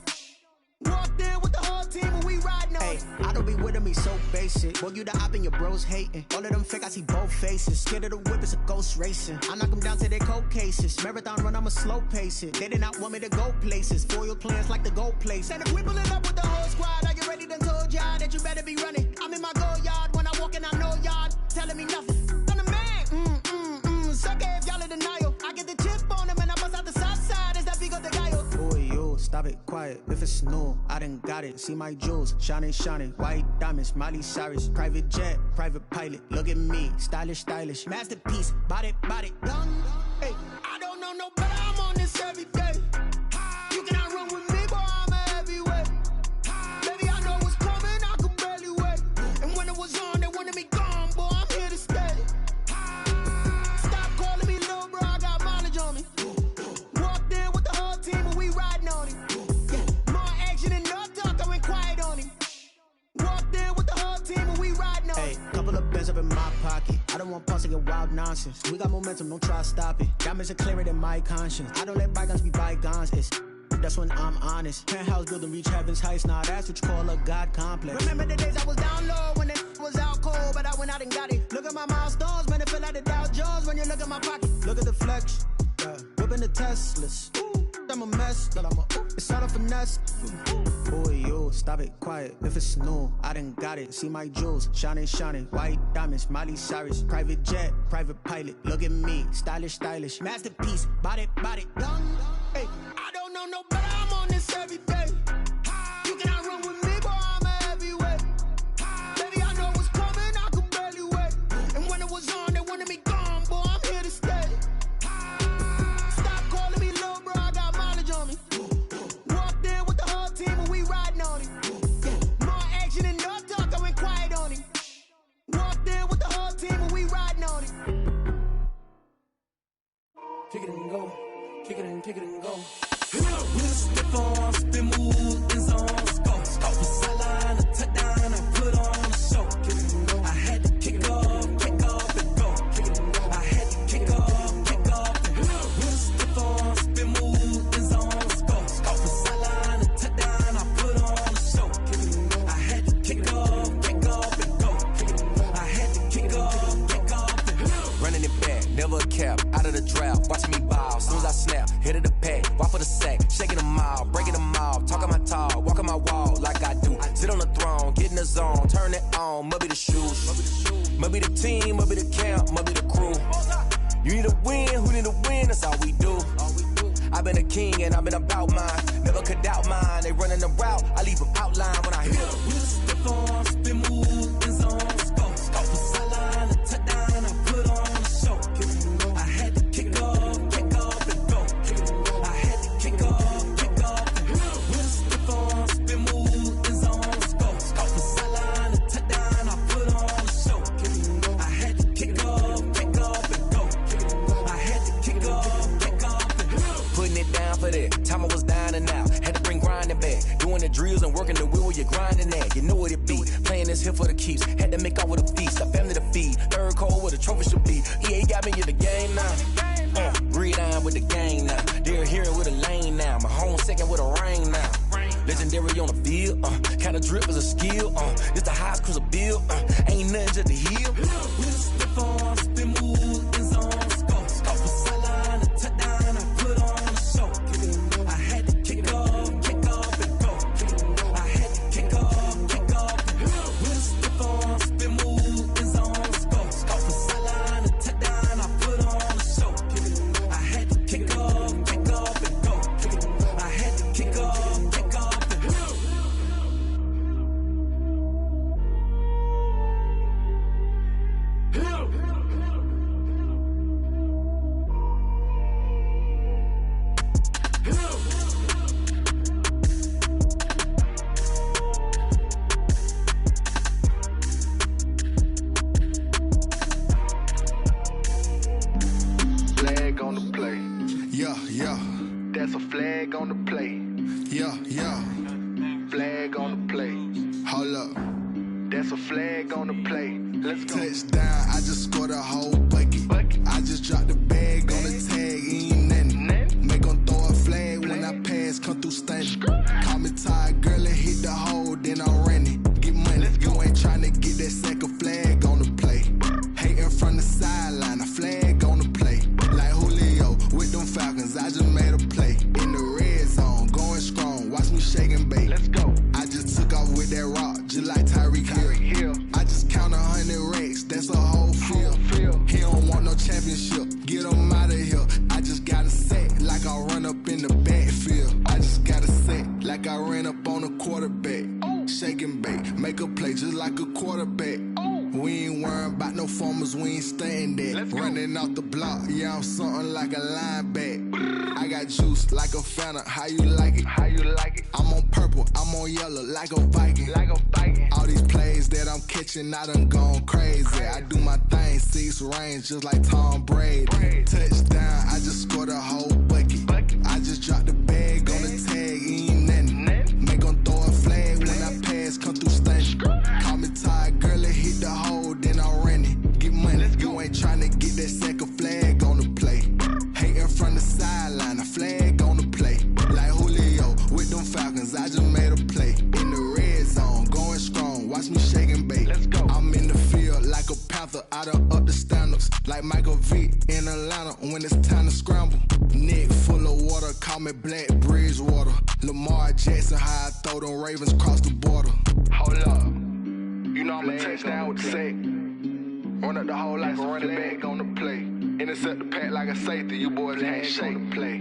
H: Walked in with the whole team and we riding on it.
L: I don't be with him, he's so basic. Boy, you the op and your bros hating. All of them fake, I see both faces. Scared of the whip, it's a ghost racing. I knock them down to their cold cases. Marathon run, I'ma slow pace it. They did not want me to go places. Foil plans like the gold place. And if we pulling up with the whole squad, I get ready to told y'all that you better be running. I'm in my go yard when I walk in, I know y'all telling me nothing. I'm the man, sucker if y'all in denial. I get the chip on them and I bust out the south side. Is that big of the guy? Boy, you, stop it, quiet. If it's new, I done got it. See my jewels, shining, shining. White diamonds, Miley Cyrus. Private jet, private pilot. Look at me, stylish, stylish. Masterpiece, body, done.
H: Hey, I don't know no better, I'm on this every day. You cannot run with me, boy, I'm a heavyweight. Baby, I know what's coming, I could barely wait. And when it was on, they wanted me gone, boy, I'm here to stay. Stop calling me little bro, I got mileage on me. Walked in with the whole team and we riding on it. Yeah, more action and no talk, I went quiet on him. Walked in with the whole team and we riding on it.
L: Hey, couple of bands up in my pocket. I don't want pause to get wild nonsense. We got momentum, don't try to stop it. Diamonds are clearer than my conscience. I don't let bygones be bygones. It's that's when I'm honest. Penthouse building reach heaven's heights. Nah, that's what you call a God complex.
H: Remember the days I was down low when it was out cold, but I went out and got it. Look at my milestones, man, it feel like the Dow Jones when you look at my pocket.
L: Look at the flex. Yeah. up in the Teslas. I'm a mess, but it's all a finesse. Boy, you stop it, quiet. If it's new, I done got it. See my jewels, shining, shining. White diamonds, Miley Cyrus. Private jet, private pilot. Look at me, stylish, stylish. Masterpiece, body, young. Hey, I don't know no better. I'm on this every day. You cannot run with me, boy. I'm a heavyweight. Baby, I know what's coming. I could barely wait. And when it was on, they wanted me gone, boy. I'm here to stay. Stop calling me little bro. I got mileage on me. Walked in with the whole team and we riding on it. More action and no talk. I went quiet on it. Walked in with the whole team and we riding on it.
M: Kick it and go. Kick it and go. Step on, spin move, in zone, go. Stop the sideline, a touchdown, I put on a show. Kick it and go. I had to kick off and go. Kick it and go. I had to kick off and go. Step on, spin move, in zone, go. Stop the sideline, a touchdown, I put on a show. Kick it and go. I had to kick off and go. Kick it and go. I had to kick off and go.
N: Running it back, never a cap, out of the drought, watching me ball. Soon as I snap, hit of the pack, walk for the sack, shaking them out, breaking them out, talking my talk, walking my wall like I do. Sit on the throne, get in the zone, turn it on, must be the shoes, must be the team, must be the camp, must be the crew. You need a win, who need a win, that's all we do. I've been a king and I've been about mine, never could doubt mine. They running the route, I leave them outline when I hit them.
M: Step on, spin move, in zone, go. Stop the sideline, a touchdown, I put on a show. Kick it and go. I had to kick off and go. Kick it and go. I had to kick off and go. Step on, spin move, in zone, go. Stop the sideline, a touchdown, I put on a show. Kick it and go. I had to kick off and go. Kick it and go. I had to kick off and go.
N: Putting it down for that, time I was down and out, had to bring grinding back, doing the drills and working the wheel where you're grinding at, you know what it be, playing this here for the keeps, had to make off with a feast, a family to feed, third cold where the trophy should be, EA got me in the game now, breed on with the gang now, they're hearing with a lane now, my home second with a rain now, legendary on the field, kind of drip is a skill, this the highest cruiser bill, ain't nothing just to heal.
M: Step on, spin move, in zone, go. Stop the sideline, a touchdown, I put on a show. Kick it and go. I had to kick off and go. Kick it and go. I had to kick off and go. Step on, spin move, in zone, go. Stop the sideline, a touchdown, I put on a show. Kick it and go. I had to kick off and go. Kick it and go. I had to kick off and go.
O: Flag on the play. Yeah. That's a flag on the play. Yeah. Flag on the play. Hold up. That's a flag on the play. Let's go. Touchdown, I just scored a whole bucket. I just dropped the bag on the tag, ain't nothing. Make 'em throw a flag when I pass, come through stunning. Call me tired, girl, and hit the hole, then I'm running. Get money, you ain't tryna get that second flag on the play. Hating from the sideline, a flag on the play. Like Julio with them Falcons, I just made a play. In the red zone, going strong, watch me shake and bake. Let's go. I just took off with that rock, just like Tyreek Hill. I just count 100 racks, that's a whole field. He don't want no championship, get him out of here. I just got a set, like I run up in the backfield. I just got a set, like I ran up on a quarterback. Shake and bake, make a play just like a quarterback. We ain't worrying about no formers, we ain't staying there. Running off the block, yeah, I'm something like a linebacker. I got juice like a Fanta, how you like it? I'm on purple, I'm on yellow, like a Viking. All these plays that I'm catching, I done gone crazy. I do my thing, 6 range, just like Tom Brady. Touchdown, I just scored a whole bucket. I just dropped the bag on the tag, ain't nothing. Make 'em throw a flag when I pass, come through stunning. Call me tired, girl, and hit the hole, then I'm running. Get money, you ain't tryna get that second flag on the play. Hating from the sideline, a flag on the play. Like Julio with them Falcons, I just made a play. In the red zone, going strong, watch me shake and bake. Let's go. I'm in the field like a panther, I done up the standards. Like Michael Vick in Atlanta when it's time to scramble. Nick me Black Bridgewater. Lamar Jackson, how I throw them Ravens across the border. Hold up. You know I'm a touchdown with the sack. Run up the whole like a running back on the play. Intercept the pack like a safety. You boys can't shake the play.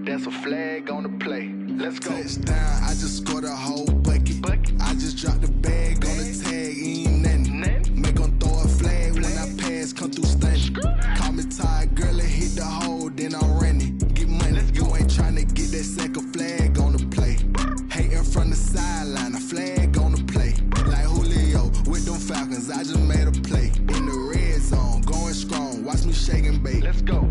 O: That's a flag on the play. Let's go. Touchdown, I just scored a whole bucket. I just dropped the bag on the tag, ain't nothing. Make them throw a flag when I pass, come through stunning. Call me tired, girl, and hit the hole, then I'm running. Get money, you ain't tryna get that second flag on the play. Hating from the sideline, a flag on the play. Like Julio with them Falcons, I just made a play. In the red zone, going strong, watch me shake and bake. Let's go.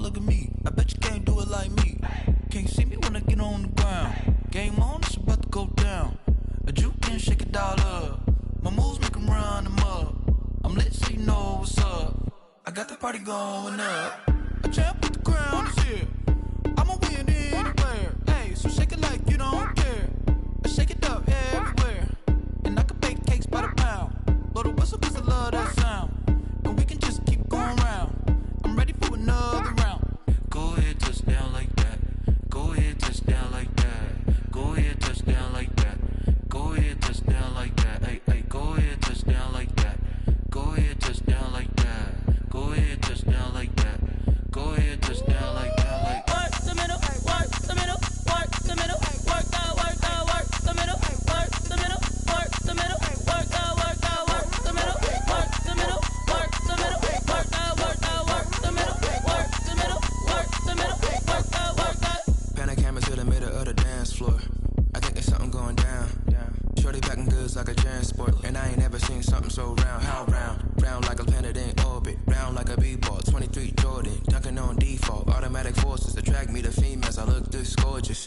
P: Look at me, I bet you can't do it like me. Can't see me when I get on the ground. Game on, it's about to go down. A juke and shake it all up. My moves make them run them up. I'm lit so you know what's up. I got the party going up. A champ with the crown is here. I'ma win anywhere. Hey, so shake it like you don't care. I shake it up everywhere. And I can bake cakes by the pound. Blow the whistle cause I love that sound. And we can just keep going round. I'm ready for another round. Go ahead, touchdown like that. Go ahead, touchdown like that. Go ahead, touchdown like that. Go ahead, touchdown like that. Hey, hey, go ahead, touchdown like that. Go ahead, touchdown like that. Go ahead, touchdown like that. Go ahead, touchdown like that. Like work the middle, work the middle, work the middle, work the middle, work the middle, work the middle, work the middle, work the middle, work the middle, work the middle, work the middle, work the middle, work the
I: Pan a camera to the middle of the dance floor. I think there's something going down. Shorty packing goods like a transport. And I ain't never seen something so round. How round? Round like a planet in orbit. Round like a b-ball. 23 Jordan. Dunking on default. Automatic forces attract me to females. I look this gorgeous.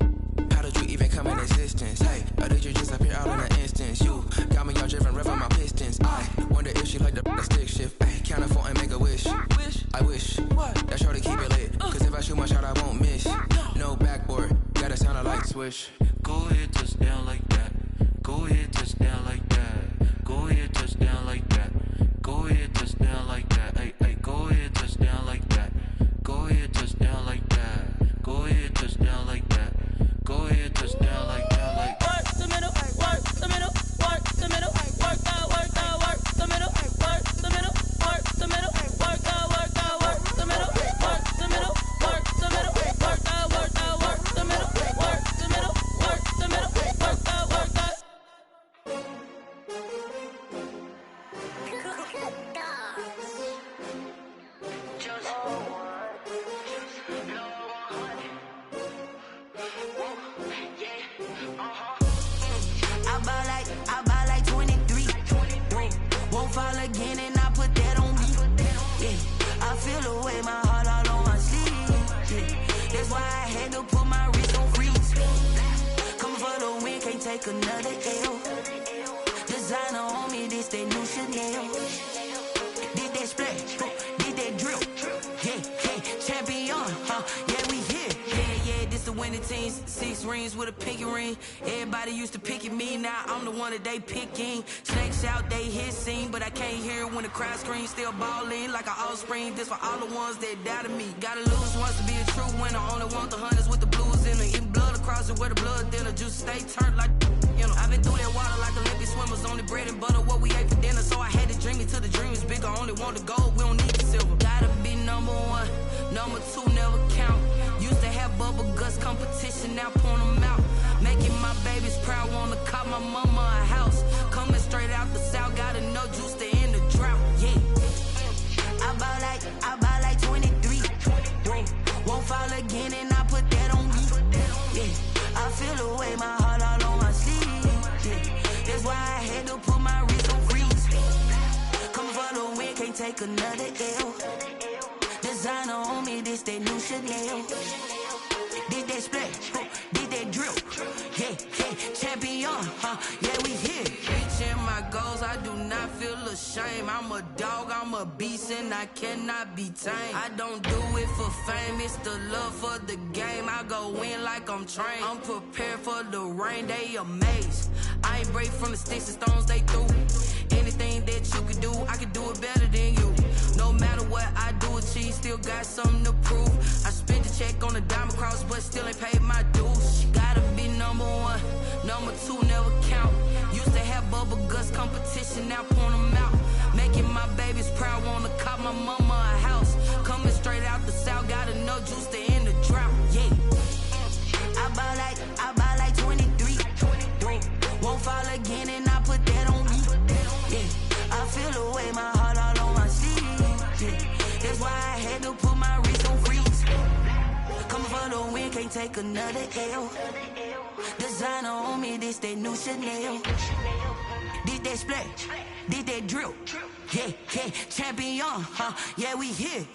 I: How did you even come in existence? Hey, or did you just appear out in an instance? You got me all driven, revving my pistons. I wonder if she like the stick shift. Ay, count for and make a wish. I wish that shorty keep it lit. Cause if I shoot my shot, I won't miss. No backboard, gotta sound a light switch. Go ahead, touchdown like that. Go ahead, touchdown like that. Go ahead, touchdown like that. Go ahead, touchdown like that. Hey, hey, go ahead, touchdown like that. Go ahead, touchdown like that. Go ahead, touchdown like that. Go ahead, touchdown like that. Like work the middle, work the middle, work the middle, work the middle, work the middle, work the middle, work the middle, work the middle, work the middle, work the middle, work the middle, work the middle, work the middle, work the middle, work the middle, work the
J: I buy like 23. Won't fall again and I put that on me. Yeah, I feel the way my heart all on my sleeve. Yeah, that's why I had to put my wrist on freeze. Come for the win, can't take another L. Designer on me, this that new Chanel. Did that splash, did that drill. Yeah, champion, yeah, we here. Yeah, this the winning teams. 6 rings with a pinky ring. Everybody used to pick at me, now I'm the one that they picking. Snakes out, they hissing, but I can't hear when the crowd screams. Still balling like an offspring. This for all the ones that doubted me. Gotta lose once to be a true winner. Only want the hunters with the blues in it. Eating blood across it where the blood dinner. Juice stay turned like, you know. I've been through that water like Olympic swimmers. Only bread and butter, what we ate for dinner. So I had to dream it till the dream is bigger. Only want the gold, we don't need the silver. Gotta be number 1, number 2 never count. Used to have bubble guts competition, now point them out. Making my babies proud, wanna cop my mama a house. Coming straight out the south, gotta know juice to end the drought. Yeah, I buy like 23. Won't fall again and I put that on me. Yeah, I feel the way my heart all on my sleeve. Yeah, that's why I had to put my wrist on freeze. Coming for the win, can't take another L. Designer on me, this that new Chanel. Did that splash, did that drill. Yeah, champion, yeah, we here. Reaching my goals, I do not feel ashamed. I'm a dog, I'm
G: I'm a beast and I cannot be tamed. I don't do it for fame, it's the love for the game. I go in like I'm trained. I'm prepared for the rain, they amazed. I ain't break from the sticks and stones they threw. Anything that you could do, I could do it better than you. No matter what I do, achieve, still got something to prove. I spent the check on the diamond cross, but still ain't paid my dues. She gotta be number one, number two never count. Used to have bubble guts competition, now point them out. Making my babies proud, wanna cop my mama a house. Coming straight out the south, got enough juice to end the drought. Yeah, I buy like 23. Won't fall again and I put that on me. Yeah, I feel the way, my heart all on my sleeve. Yeah, that's why I had to put my wrist on freeze. Coming for the win, can't take another L. Designer on me, this that new Chanel. Did that splash, did that drill. Yeah, yeah, champion, huh? Yeah, we here.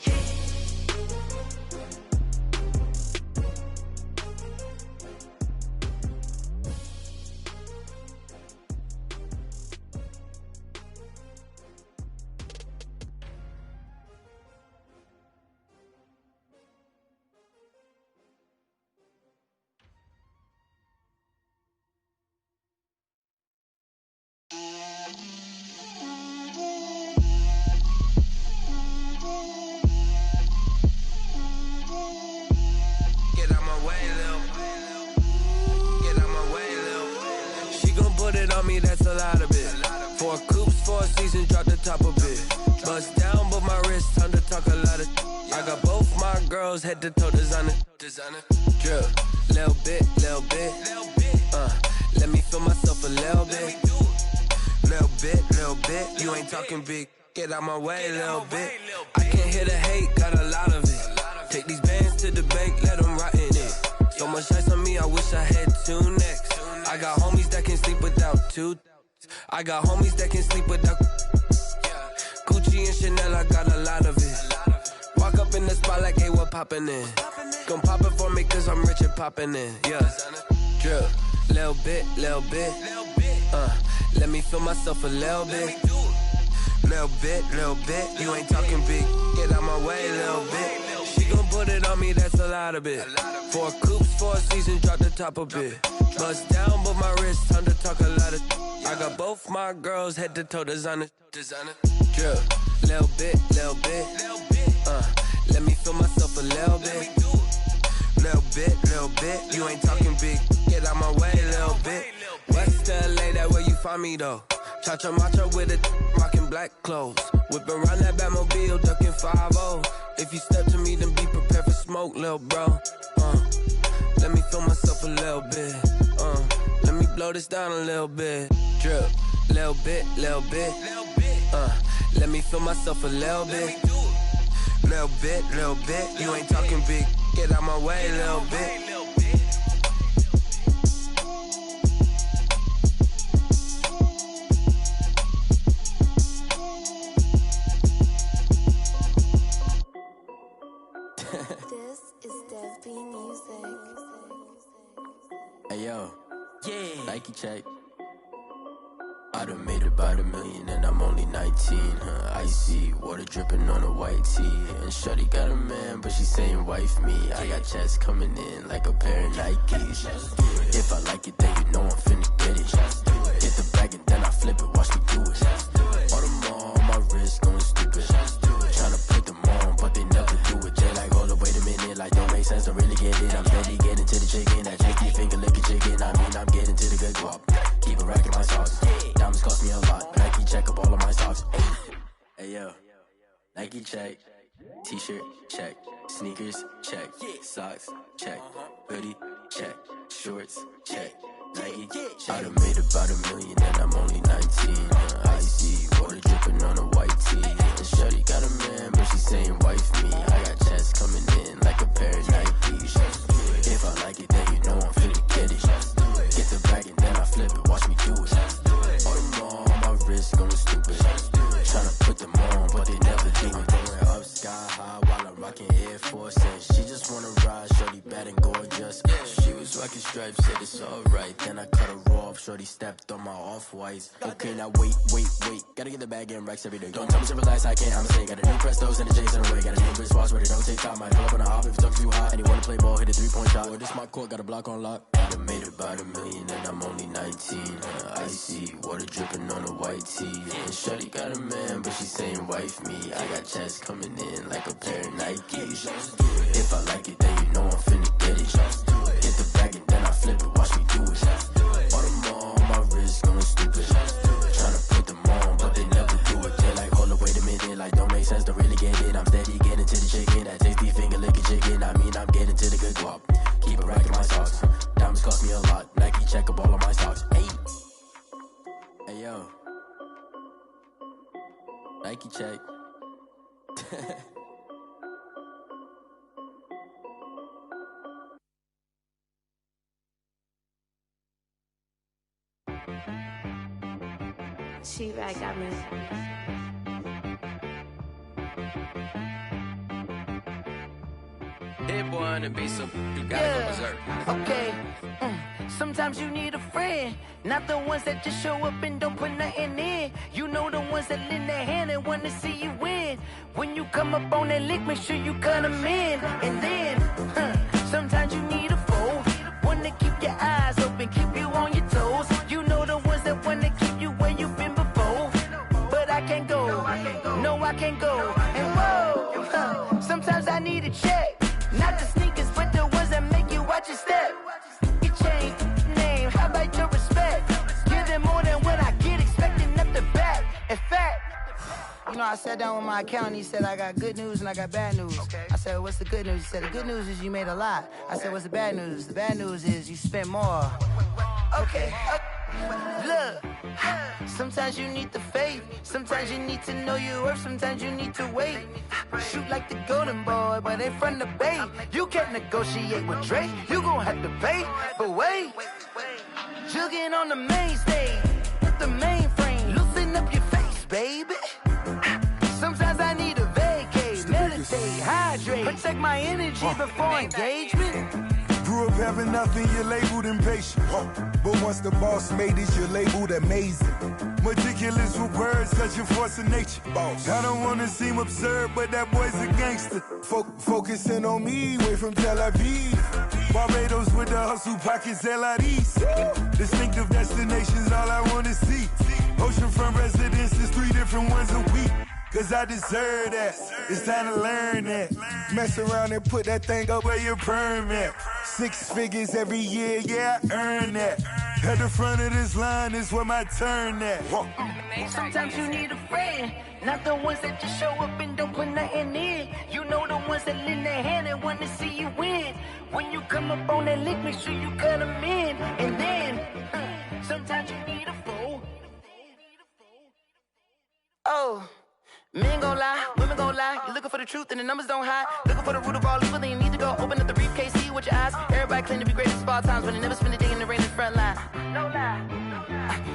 Q: Me, that's a lot of it. 4 coops, 4 seasons, drop the top of it. Bust down, but my wrist, time to talk a lot of. I got both my girls head to toe designer. Drip, little bit. Let me feel myself a little bit. Little bit. You ain't talking big. Get out my way, little bit. I can't hear the hate, got a lot of it. Take these bands to the bank, let them rot in it. So much ice on me, I wish I had 2 necks. I got homies that can sleep without 2. I got homies that can sleep without Gucci and Chanel, I got a lot of it. Walk up in the spot like, hey, what poppin' in? Gon' pop it for me cause I'm rich and poppin' in. Yeah, drip, little bit. Let me feel myself a little bit. Little bit. You ain't talking big, get out my way, little bit. She gon' put it on me, that's a lot of it. 4 coops, 4 seasons, drop the top of it. Bust down, but my wrist, time to talk a lot of. I got both my girls head to toe designer. Drip, little bit. Let me feel myself a little bit. Little bit. You ain't talking big, get out my way, little bit. West LA, that where you find me though. Cha-cha matcha with it, rockin' black clothes. Whip around that Batmobile, ducking 5-0. If you step to me, then be prepared for smoke, lil' bro. Let me feel myself a little bit. Let me blow this down a little bit. Drip, little bit. Let me feel myself a little bit. Little bit. You ain't talking big. Get out my way, little bit.
R: This is Dev B Music.
A: Hey yo,
G: yeah.
A: Nike check. I done made about $1 million and I'm only 19. Icy water dripping on a white tee. And shorty got a man, but she saying wife me. I got checks coming in like a pair of Nikes. If I like it, then you know I'm finna get it. Hit the bag and then I flip it, watch me do it. All them on my wrist going stupid. Tryna put them on, but they never do it. They like, hold up, wait a minute, like don't make sense, don't really get it. I'm steady getting to the chicken, that chicken finger licking chicken. I mean, I'm getting to the good guap. Keep a rack in my socks. Diamonds cost me a lot, but Nike check up all of my socks. Hey yo, Nike check. T-shirt check. Sneakers check. Socks check. Hoodie check. Shorts check. Nike check. I done made about $1 million and I'm only 19. Icy water dripping on a white tee. And shorty got a man, but she saying wife me. I got checks coming in like a pair of Nikes. If I like it, then you know I'm finna get it. Get the bag and then I flip it, watch me do it. All them on my wrist going stupid. Tryna put them on, but they never do it. Going up sky high while I'm rocking Air Force. And she just wanna ride, shorty bad and gorgeous. She was so I can stripe, said it's alright. Then I cut her off, shorty stepped on my off-whites. Okay, now wait. Gotta get the bag and racks every day. Don't tell me to relax, I can't, I'm saying. Got a new Prestos and the J's in the way. Got a new Chris Foss, but it don't take time. I pull up on a hop if it's up too hot. And you wanna play ball, hit a 3-point shot. Or this my court, got a block on lock. I done made about $1 million and I'm only 19. Icy, water dripping on a white tee. And shorty got a man, but she saying wife me. I got checks coming in like a pair of Nikes. If I like it, then you know I'm finna get it. Hit the bag and then I flip it, watch me do it. All them on my wrist going stupid. Tryna put them on, but they never do it. They like, hold up, wait a minute, like don't make sense, don't really get it. I'm steady getting to the chicken, that tasty finger licking chicken. I mean, I'm getting to the good guap. Keep a rack in my socks. Diamonds cost me a lot. Nike check up all of my socks. Hey yo, Nike check.
R: She-Rag got me.
Q: That boy on the beat, so you gotta go berserk.
G: Okay. Sometimes you need a friend, not the ones that just show up and don't put nothing in. You know the ones that lend their hand and want to see you win. When you come up on that lick, make sure you cut them in. And then, sometimes you need a foe, one to keep your eyes open, keep you on your toes. You know the ones that want to keep you where you've been before. But I can't go, no I can't go. And whoa, sometimes I need a check. Not the sneakers, but the ones that make you watch your step. You change name, how about your respect? Give them more than what I get, expecting up the back. In fact, you know, I sat down with my accountant, he said I got good news and I got bad news. I said, what's the good news? He said, the good news is you made a lot. I said, what's the bad news? The bad news is you spent more. Okay. Look, sometimes you need the faith, sometimes you need to know your worth, sometimes you need to wait. Shoot like the golden boy, but in front of the bay. You can't negotiate with Drake, you gon' have to pay. But wait, jugging on the main stage, with the mainframe, loosen up your face, baby. Sometimes I need a vacate, meditate, hydrate, protect my energy before engagement.
S: Grew up having nothing, you're labeled impatient. But once the boss made it, you're labeled amazing. Meticulous with words, such a force of nature. I don't wanna seem absurd, but that boy's a gangster. Focusing on me, way from Tel Aviv. Barbados with the hustle pockets, LIDs. Distinctive destinations, all I wanna see. Oceanfront residences, 3 different ones a week. Cause I deserve that, it's time to learn that. Mess around and put that thing up where your perm at. 6 figures every year, yeah, I earn that. At the front of this line is where my turn at.
G: Sometimes you need a friend, not the ones that just show up and don't put nothing in. You know the ones that lend their hand and want to see you win. When you come up on that lick, make sure you cut them in. And then, sometimes you need a foe. Oh. Men gon' lie, women gon' lie. You're looking for the truth and the numbers don't hide. Looking for the root of all evil, then you need to go open up the briefcase, see with your eyes. Everybody claim to be greatest of all times, but they never spend a day in the rain in the front line. No lie.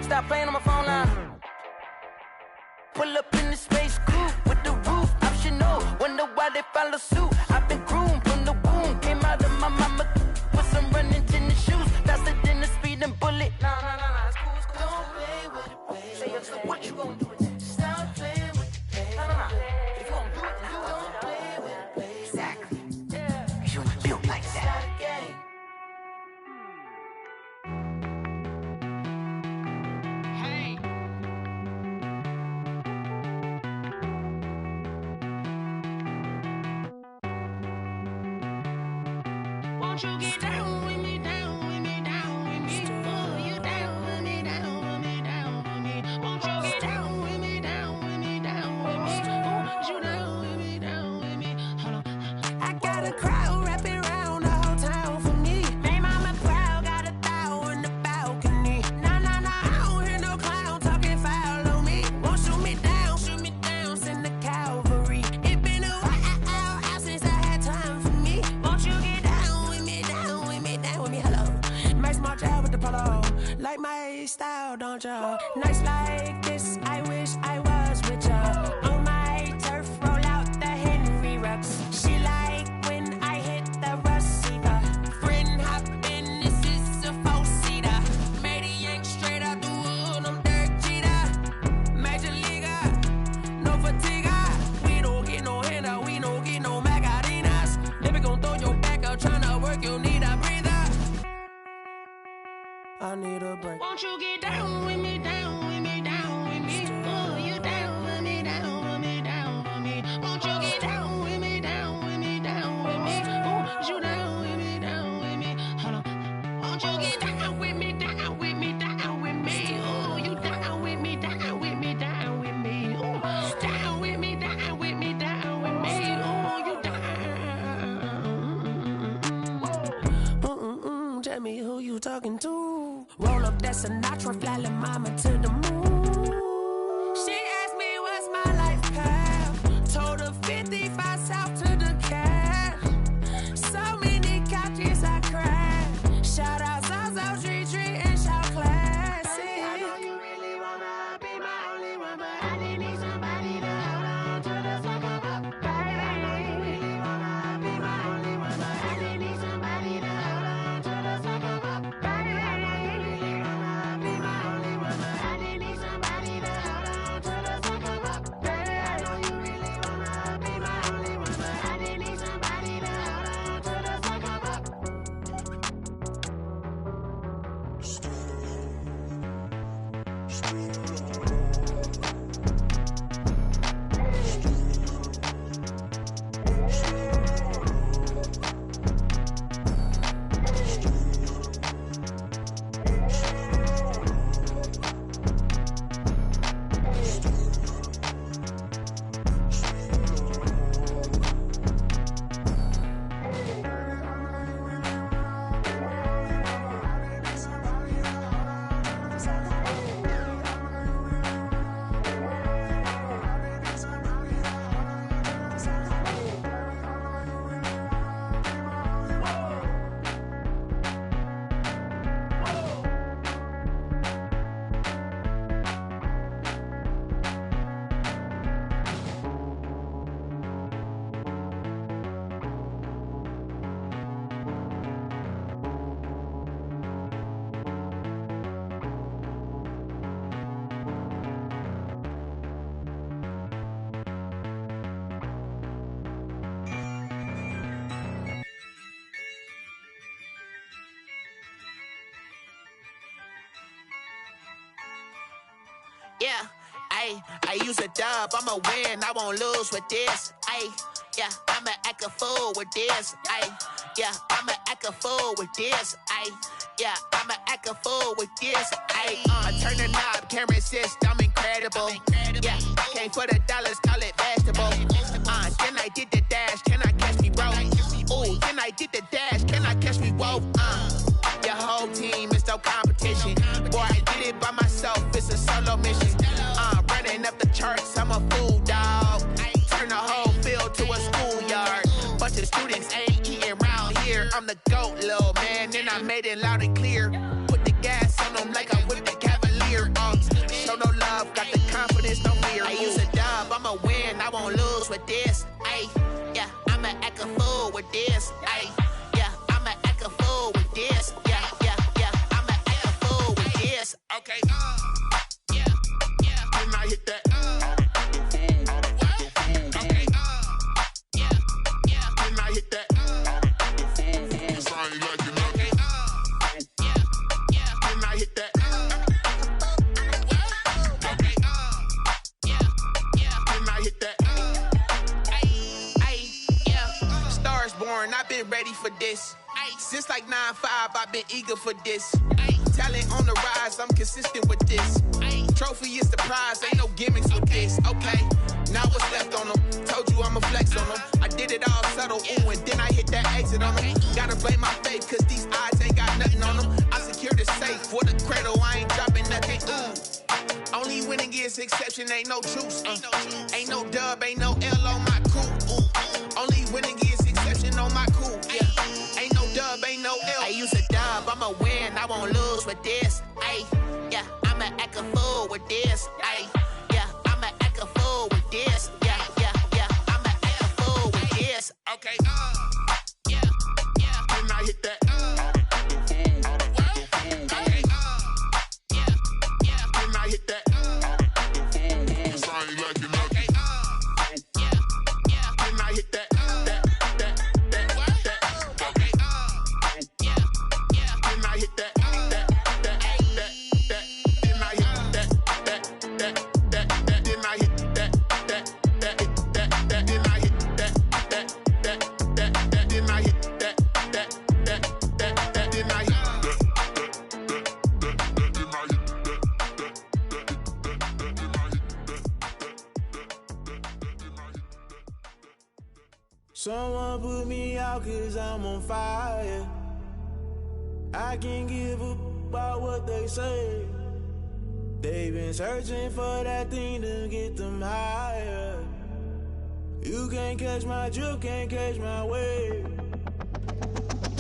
G: Stop playing on my phone line. Pull up in the space coupe with the roof optional. Wonder why they follow suit. I've been groomed from the womb. Came out of my mama with some running tennis shoes. Faster than the speeding bullet. Nah, it's cool, it's cool. Don't play with it, baby. Say so what you gon' do with it? Stop playing with it. If you gon' do it, then you don't play with it, baby. Exactly. You was built like that. Hey. Won't you get down with me, down with me, down with me? Oh, you down with me, down with me, down with me. Won't you get down with me, down with me, down with me? Oh, you down with me, down with me? Hold on. I got a crowd wrapping around the whole town for me. Hey, mama, crowd got 1,000 on the balcony. Nah, I don't hear no clown talking foul on me. Won't shoot me down, send the cavalry. It been a while since I had time for me. Won't you get down with me, down with me, down with me? Hello. Nice small job with the polo. Like my style, don't ya? Nice like this, I wish I was with ya. On my turf, roll out the Henry Rux. She like when I hit the receiver. Friend hop in this
T: I need a break.
H: Won't you get down with me, down with me, down with me? Oh, you down with me, down with me, down with me. Won't you get down with me, down with me, down with me? Oh, you down with me, down with me? Hold on. Won't you get down with me, down with me, down with me? Oh, you down with me, down with me, down with me? Oh, down with me, down with me, down with me? Oh, you down.
T: Tell me who you talking to. Roll up that Sinatra, fly la mama to the moon. She asked me what's my life path. Told her 55 south to the cat. So many couches I cried. Shout out Zazo, Tree, and shout classic.
H: I know you really wanna be my only one, but I didn't need somebody to hold on to the sucker up. Baby, I know you really wanna be my only one, but I didn't need somebody to hold on to the sucker up. Baby, I know you really wanna be my only one, but I didn't need somebody to hold on to the sucker up. Baby, I know you really wanna be my only one, but I didn't need somebody to hold on to the sucker up.
U: Yeah, I use a dub, I'ma win, I won't lose with this. Yeah, I'ma act a fool with this. Yeah, I'ma act a fool with this. Yeah, I'ma act a fool with this. I turn the knob, can't resist, I'm incredible. Yeah, came for the dollars, call it vegetable. Then I did the dash, can I catch me, bro? Ooh, then I did the dash, can I catch me, whoa? Your whole team is no competition. Boy, I did it by myself, it's a solo mission. Running up the charts, I'm a fool, dog. Turn the whole field to a schoolyard. Bunch of students ain't eating round here. I'm the GOAT, little man, and I made it loud and clear. Put the gas on them like I'm with the Cavalier. Show no love, got the confidence, no fear. I use a dub, I'ma win, I won't lose with this. Yeah, I'ma act a fool with this. Yeah, I'ma act a fool with this. Yeah, I'ma act a fool with this. Okay, yeah, when I hit that. Okay, yeah, when I hit that. Sorry, like you know. Okay, yeah, when I hit that. Okay, yeah, when I hit that. Yeah, stars born, I've been ready for this. Since like 9-5, I've been eager for this. Talent on the rise, I'm consistent with this. Trophy is the prize, ain't no gimmicks with this. Okay, now what's left on them? Told you I'ma flex on them. I did it all subtle, ooh, and then I hit that exit on them. Gotta blame my faith, cause these eyes ain't got nothing on them. I secured the safe for the cradle, I ain't dropping nothing, ooh. Only winning is exception, ain't no truce. Ain't no dub, ain't no L on my crew. Ooh. Only winning is exception on my crew. Yeah, ain't no dub, ain't no L. I use a dub, I'ma win, I won't lose with this. Yeah, I'ma act a fool with this. Yeah, I'ma act a fool with this. Yeah, I'ma act a fool with this. Okay, yeah, when I hit that. Okay, yeah, when I hit that. Sorry, like you know. Okay, yeah, when I hit that. Okay, yeah, when I hit that.
C: Someone put me out cause I'm on fire. I can't give a about what they say. They've been searching for that thing to get them higher. You can't catch my drift, can't catch my wave.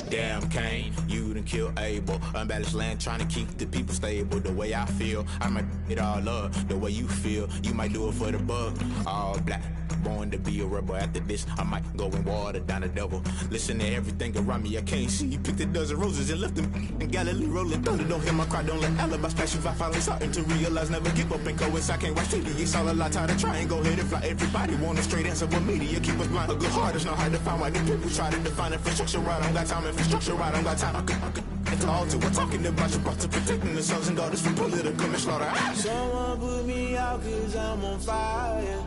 V: Damn Kane, you done killed Abel. Unbalanced land trying to keep the people stable. The way I feel, I might it all up. The way you feel, you might do it for the buck. All black, born to be a rebel. After this, I might go and water down the devil. Listen to everything around me, I can't see. You picked a dozen roses and left them in Galilee rolling thunder. Don't hear my cry, don't let alibis pass you. I finally starting to realize, never give up and go. I can't watch TV, it's all a lot. Tired of trying, go ahead and fly. Everybody want a straight answer, but media keep us blind. A good heart is not hard to find. Why the people try to define infrastructure right? I don't got time, infrastructure right, I don't got time. I could all to we're talking about you, about to protecting the sons and daughters from political and slaughter.
C: Someone put me out cause I'm on fire.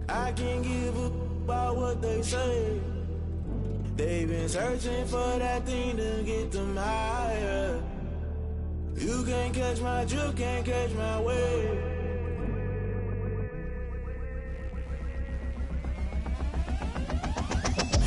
C: I can't give a about what they say. They've been searching for that thing to get them higher. You can't catch my drift, can't catch my wave.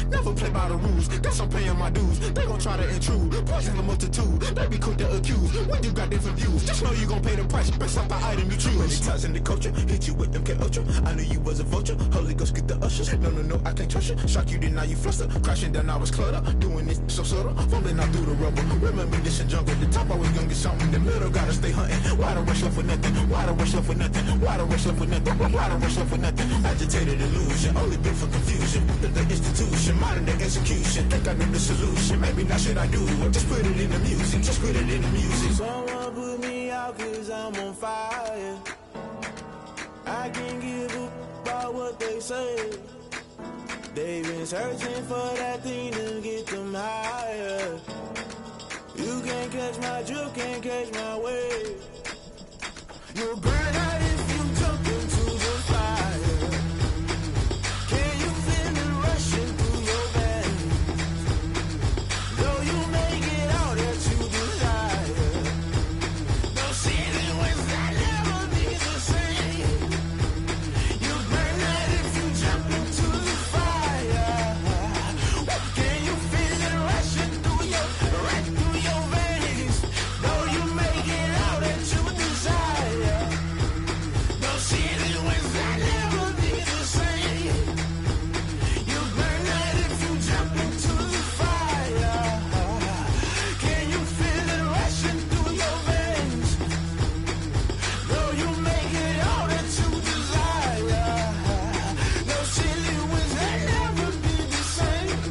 V: Never play by the rules, guess I'm paying my dues. They gon' try to intrude, poison the multitude. They be quick to accuse, when you got different views. Just know you gon' pay the price, based off the item you choose. Many times in the culture, hit you with them K Ultra. I knew you was a vulture, Holy Ghost get the ushers. No, I can't trust you. Shock you, then now you fluster. Crashing down, I was cluttered. Doing this so subtle, falling out through the rubble. Remember this in jungle, the top always gonna get something. The middle gotta stay hunting. Why the rush left for nothing? Why the rush left for nothing? Why the rush left for nothing? Why the rush left for nothing? Agitated illusion, only built for confusion. The institution, modern day execution. Think I know the solution. Maybe not should I do it? Just put it in the music. Just put it in the music.
C: Someone put me out cause I'm on fire. I can't give a about what they say. They've been searching for that thing to get them higher. You can't catch my drift, can't catch my wave. You'll burn out if you jump into the fire. Can you feel it rushing through your veins? Though you may get all that you desire, no ceiling was that never be the same. You burn out if you jump into the fire. Can you feel it rushing through your veins? Though you may get all that you desire, no ceiling was that never be the same. You burn out if you jump into the fire. Can you feel it rushing through your veins? Though you may get all that you desire, no ceiling was that never be the same.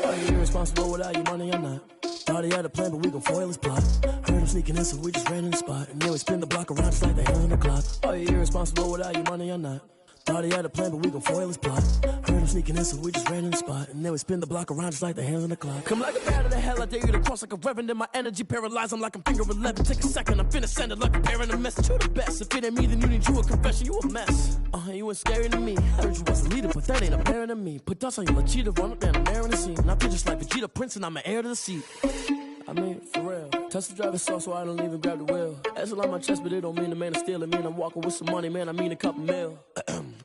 W: Are you irresponsible without your money or not? Thought he had a plan, but we gon' foil his plot. Heard him sneaking in, so we just ran in the spot. And then we spin the block around just like the hand on the clock. Are you irresponsible without your money or not? Thought he had a plan, but we gon' foil his plot. Heard him sneaking in, so we just ran in the spot. And then we spin the block around just like the hands on the clock. Come like a bat of the hell, I dare you to cross like a reverend. In my energy paralyzed, I'm like I'm finger 11. Take a second, I'm finna send it like a parent a message. You the best, if it ain't me, then you need you a confession. You a mess, you ain't scary to me. Heard you was a leader, but that ain't apparent to me. Put dust on you like Cheetah, run up down, I'm airing the scene. Not just like Vegeta Prince, and I'm an heir to the seat. I mean, for real. Touch the driver's soft, so I don't even grab the wheel. That's on my chest, but it don't mean the man is stealing. Mean I'm walking with some money, man, I mean a couple mil.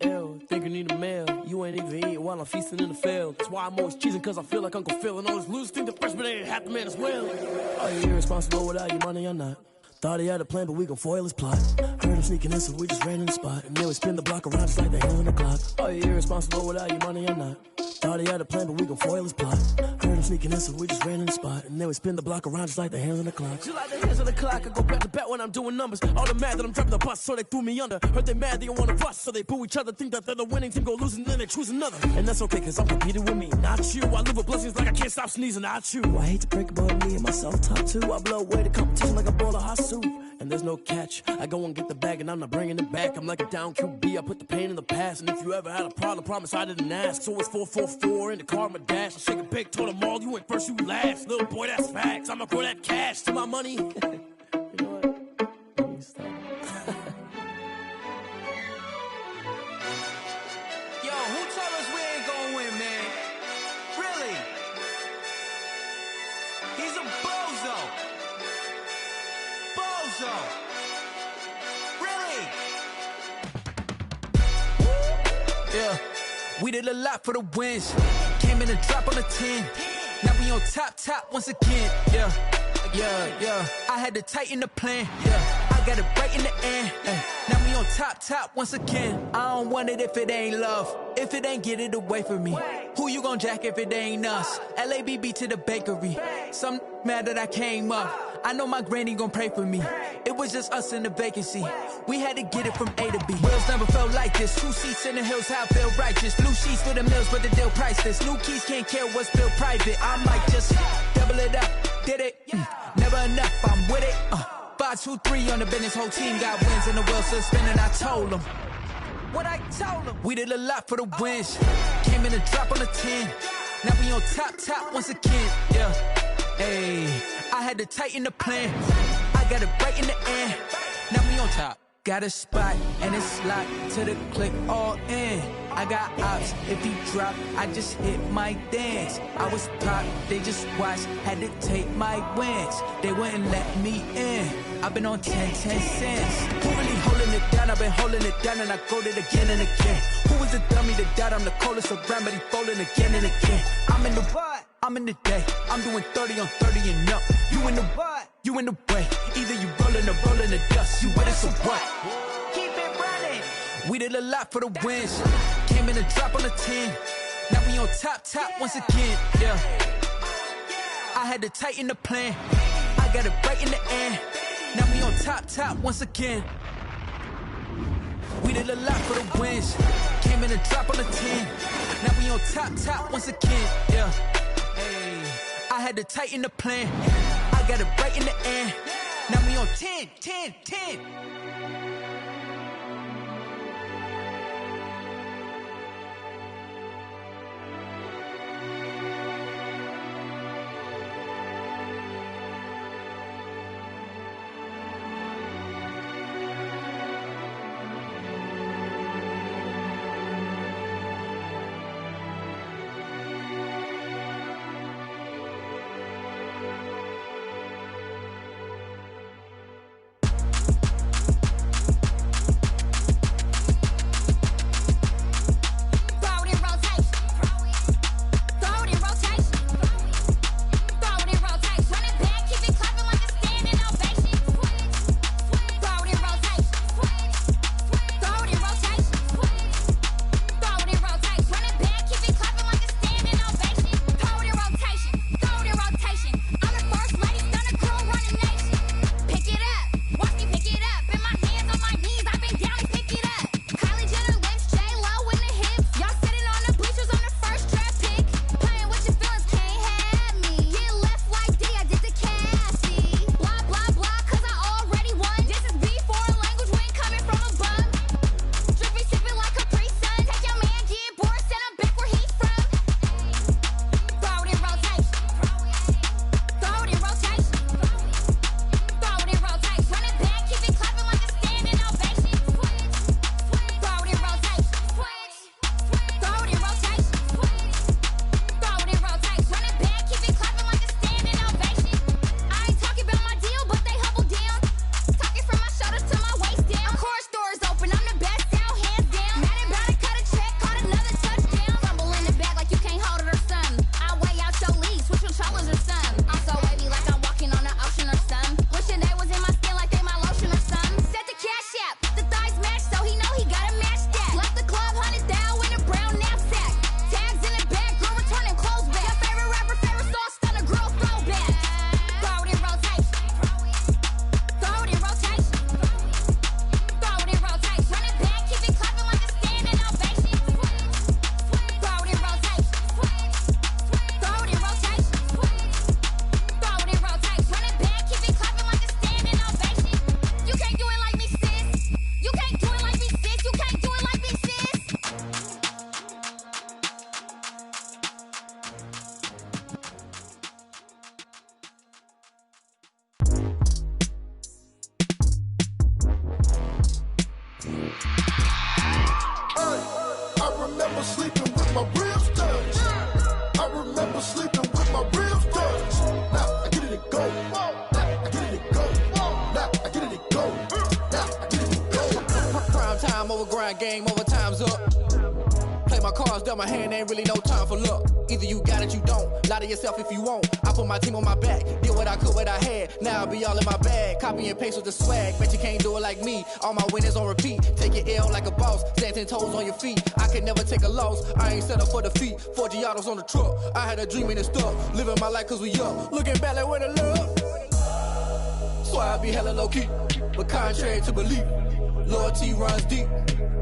W: Ew, think you need a meal. You ain't even eating while I'm feasting in the field. That's why I'm always cheesing, cause I feel like Uncle Phil. And all those losers think the freshman ain't half the man as well. Are you irresponsible without your money or not? Thought he had a plan, but we gon' foil his plot. Heard him sneaking in, so we just ran in the spot. And then we spin the block around just like the hand on the clock. Are you irresponsible without your money or not? Thought he had a plan, but we gon' foil his plot. Heard him sneaking in, so we just ran in the spot. And then we spin the block around just like the hands on the clock. Just like the hands on the clock, I go back to back when I'm doing numbers. All the mad that I'm driving the bus, so they threw me under. Heard they mad, they don't wanna bust, so they boo each other. Think that they're the winning team, go losing, then they choose another. And that's okay, cause I'm competing with me, not you. I live with blessings like I can't stop sneezing, not you. I hate to break about me and myself top two. I blow away the competition like a bowl of hot soup. And there's no catch. I go and get the bag and I'm not bringing it back. I'm like a down QB, I put the pain in the past. And if you ever had a problem, promise I didn't ask. So it's 444 in the car, my dash. I shake a big, told them all, you went first, you last. Little boy, that's facts. I'ma throw that cash to my money. You know what? Let me stop.
P: Yo, who told us we ain't gonna win, man? Really? He's a bozo. Bozo. Really? Yeah, we did a lot for the wins. Came in a drop on a 10. Now we on top once again. Yeah. I had to tighten the plan. Yeah, I got it right in the end. Now we on top once again. I don't want it if it ain't love. If it ain't, get it away from me. Who you gon' jack if it ain't us? LABB to the bakery. Some mad that I came up. I know my granny gon' pray for me. It was just us in the vacancy. We had to get it from A to B. Wheels never felt like this. 2 seats in the hills, how I feel righteous. Blue sheets for the mills, but the deal priceless. New keys can't care what's built private. I might just double it up. Did it? Never enough, I'm with it. 5, 2, 3 on the business. Whole team got wins and the wheels still spinning. I told them what I told them. We did a lot for the wins. Came in a drop on a 10. Now we on top once again. Yeah. Hey, I had to tighten the plan. I got it right in the end. Now we on top. Got a spot and it's locked to the click all in. I got ops, if he drop, I just hit my dance. I was pop, they just watched, had to take my wins. They wouldn't let me in. I've been on 10 cents. Who really holding it down? I've been holding it down and I go it again and again. Who was the dummy that doubt? I'm the coldest around, but he folding again and again. I'm in the what? I'm in the day. I'm doing 30 on 30 and up. You in the what? You in the way. Either you rolling or rolling the dust. You with it, so what? Keep it running. We did a lot for the wins. Came in a drop on a 10. Now we on top once again. Yeah. I had to tighten the plan. I got it right in the end. Now we on top once again. We did a lot for the wins. Came in a drop on a 10. Now we on top once again. Yeah. Hey, I had to tighten the plan. I got it right in the end. Now we on 10.
O: go. I get it go.
D: Prime time over grind, game over, time's up. Play my cards, dealt my hand, ain't really no time for luck. Either you got it, you don't. Lie to yourself if you won't. I put my team on my back, did what I could, what I had. Now I'll be all in my bag, copy and paste with the swag. Bet you can't do it like me. All my winners on repeat. Take your L like a boss, stand 10 toes on your feet. I can never take a loss, I ain't set up for defeat. 4 Giottos on the truck, I had a dream and it stuck. Living my life cause we up, looking back like where the love. So I be hella low key, but contrary to belief, loyalty runs deep.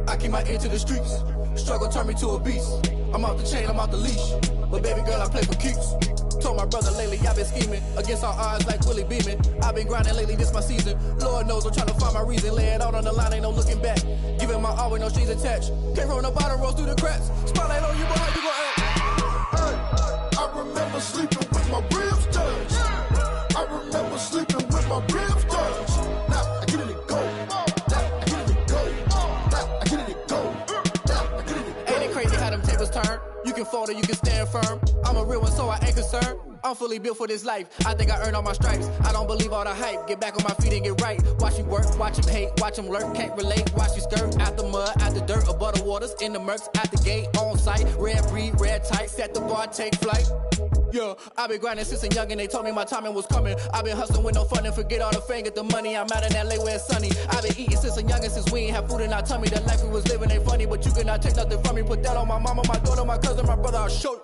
D: I keep my ear to the streets. Struggle turned me to a beast. I'm off the chain, I'm off the leash. But baby girl, I play for keeps. Told my brother lately, I've been scheming against all odds like Willie Beeman. I've been grinding lately, this my season. Lord knows I'm trying to find my reason. Lay it out on the line, ain't no looking back. Giving my all with no strings attached. Came from the bottom, rose through the cracks. Spotlight on you, but how you gon' act?
O: Hey, I remember sleeping with my ribs touched. I remember sleeping with my ribs touched. Now I get it and go. Now I get it and go. Now I get it and go. Now I get it and go.
D: Ain't it crazy how them tables turn? You can fold or you can stand firm. I'm a real one, so I ain't concerned. I'm fully built for this life. I think I earned all my stripes. I don't believe all the hype. Get back on my feet and get right. Watch you work, watch him hate, watch him lurk. Can't relate, watch you skirt. Out the mud, out the dirt, above the waters, in the murks, out the gate, on site. Red breed, red tight, set the bar, take flight. Yeah, I been grinding since a young and they told me my timing was coming. I been hustling with no fun and forget all the fame, get the money. I'm out in LA where it's sunny. I been eating since a young and since we ain't have food in our tummy. The life we was living ain't funny, but you cannot take nothing from me. Put that on my mama, my daughter, my cousin, my brother, I'll show you.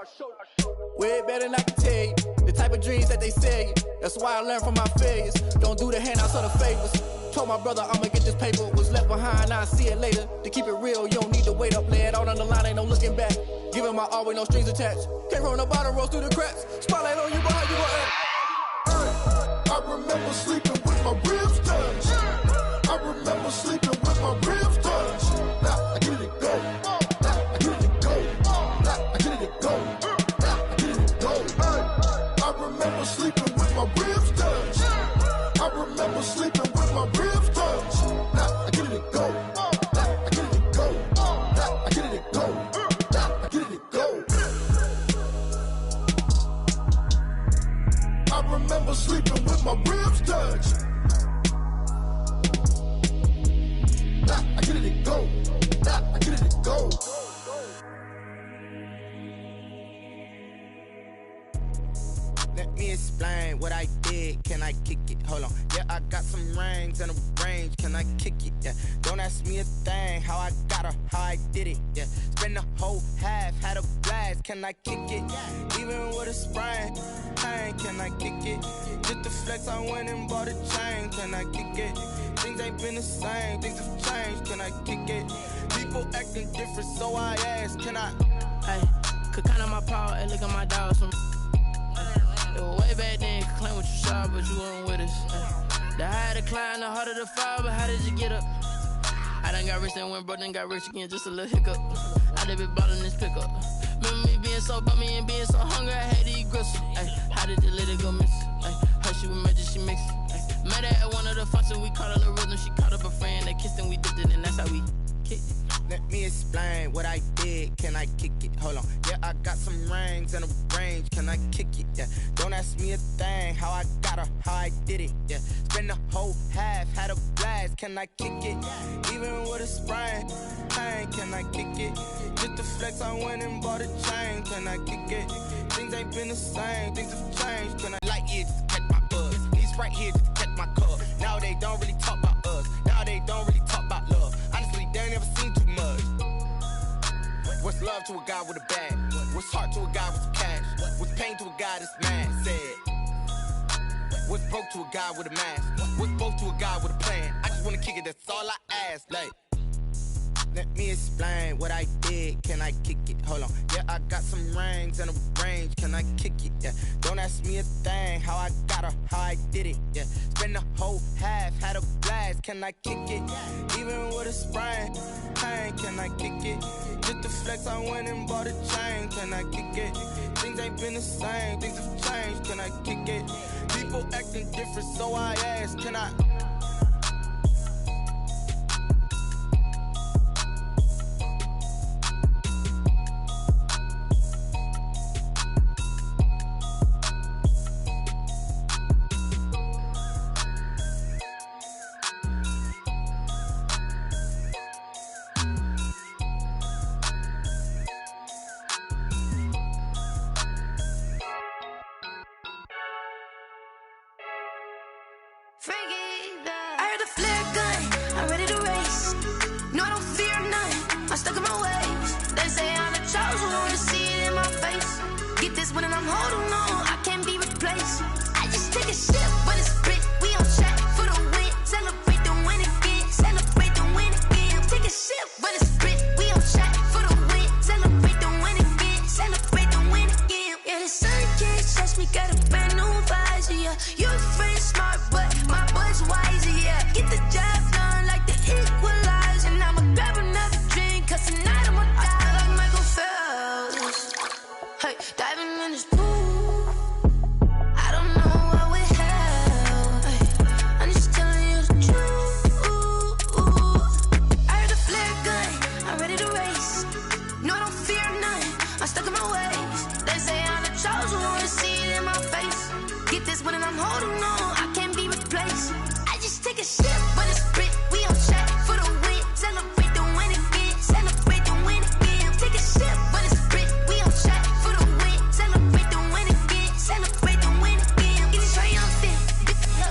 D: Way better than I can tell you. The type of dreams that they sell you. That's why I learned from my failures. Don't do the handouts or the favors. Told my brother I'ma get this paper. Was left behind, I'll see it later. To keep it real, you don't need to wait up. Lay it out on the line, ain't no looking back. Giving my all with no strings attached. Came from the bottom, rose through the cracks. Spotlight on you, but how you gon' act?
O: I remember sleeping with my ribs touched. I remember sleeping with my ribs touched. Now I get it and go. Now I get it and go. Now I get it and go. Now I get it and go. I remember sleeping with my ribs touched. I remember sleeping with my ribs touched. Now I get it and go. Now I get it and go. Now I get it and go. Now I get it and go. I remember sleeping with my ribs touched. Now I get it and go. Now I get it and go.
U: Let me explain what I did. Can I kick it? Hold on. Yeah, I got some rings and a range. Can I kick it? Yeah. Don't ask me a thing. How I got her, how I did it. Yeah. Spend the whole half, had a blast. Can I kick it? Even with a sprain. Pain, can I kick it? Just the flex, I went and bought a chain. Can I kick it? Things ain't been the same. Things have changed. Can I kick it? People acting different, so I ask. Can I?
E: Hey, could count on my power and look at my dogs from. It was way back then, could claim what you saw, but you weren't with us. The higher the climb, the harder the fall, but how did you get up? I done got rich and went broke, then got rich again, just a little hiccup. I done been bought in this pickup. Remember me being so bummy and being so hungry, I had to eat gristle. Ay, how did the lady go miss? Her she was magic, she mixed. Met her at one of the functions, we caught her the rhythm, she caught up a friend, they kissed and we dipped it, and that's how we kicked it.
U: Let me explain what I did. Can I kick it? Hold on. Yeah, I got some rings and a range. Can I kick it? Yeah. Don't ask me a thing. How I got her, how I did it. Yeah. Spend the whole half, had a blast. Can I kick it? Even with a sprain. Pain, can I kick it? Just the flex, I went and bought a chain. Can I kick it? Things ain't been the same. Things have changed. Can I light years just to catch my buzz? These right here just to catch my cup. Now they don't really talk about us. Now they don't really talk about love. Honestly, they ain't never seen too much. What's love to a guy with a bag? What's heart to a guy with some cash? What's pain to a guy that's mad? Said. What's broke to a guy with a mask? What's broke to a guy with a plan? I just wanna kick it, that's all I ask. Like, let me explain what I did. Can I kick it? Hold on. Yeah, I got some rings and a range. Can I kick it? Yeah. Don't ask me a thing. How I got her, how I did it. Yeah. Spend the whole half, had a blast. Can I kick it? Even with a sprain. Pain, can I kick it? Just the flex, I went and bought a chain. Can I kick it? Things ain't been the same. Things have changed. Can I kick it? People acting different, so I ask. Can I?
T: when I'm holding on, I can't be replaced. I just take a sip, but it's split. We on track for the win. Celebrate the win again. Celebrate the win again. Take a sip, but it's split. We on track for the win. Celebrate the win again. Celebrate the win again. Yeah, the sun can't touch me. Got a brand new visor. Yeah, your friend's smart, but my boy's wiser. Yeah, get the job done like the equalizer. And I'ma grab another drink, cause tonight I'ma die like Michael Phelps. Hey, diving in this pool. I don't know what we have. Hey, I'm just telling you the truth. I heard the flare gun. I'm ready to race. No, I don't fear none. I'm stuck in my ways. They say I'm the chosen one. See it in my face. Get this when I'm holding on. I can't be replaced. I just take a sip, but it's split. We on track for the win. Celebrate the win again. Celebrate the win again. Take a sip, but it's split. We on track for the win. Celebrate the win again. Celebrate the win again. Get it triumphant.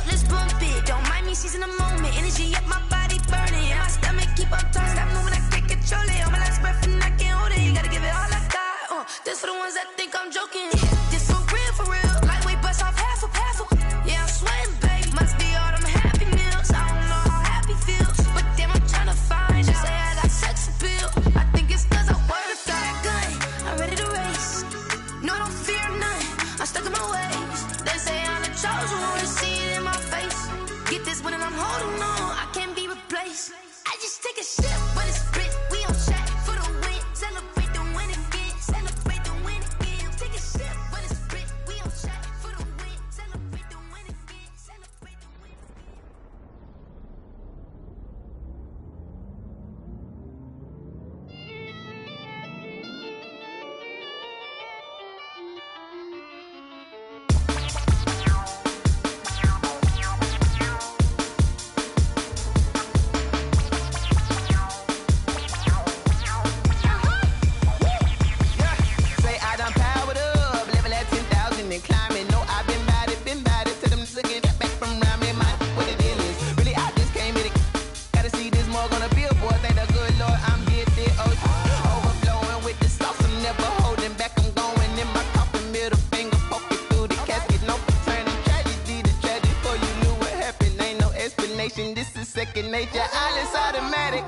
T: Let's bump it. Don't mind me seizing the moment. Energy up my body burning. And my stomach keep on turning. Stop moving, I can't control it. On my last breath and I can't hold it. You gotta give it all I got. This for the ones that think I'm joking. This for real, for real. Lightweight bust off half a. Yeah, I'm sweating, babe. Must be all them happy meals. I don't know how happy feels, but damn, I'm trying to find out. Say I got sex appeal. I think it's cause I work that gun. I'm ready to race. No, I don't fear none. I'm stuck in my ways. They say I'm the chosen one. See it in my face. Get this when I'm holding on. I can't be replaced. I just take a sip, but it's split. We on track for the win. Celebrate the win again. Celebrate the win again. Take a sip, but it's split. We on track for the win. Celebrate the win again. Celebrate the win again.
B: Say I done powered up, level at 10,000 and climbing. No, I've been bad it to them looking back from around me. My what the deal is. Really, I just came here to gotta see this more gonna billboard. Thank the good Lord, I'm here to overflowing with the sauce. I'm never holding back. I'm going in my coffin, middle finger poking through the casket. No turning tragedy to tragedy. For you knew what happened, ain't no explanation. This is second nature. All is automatic.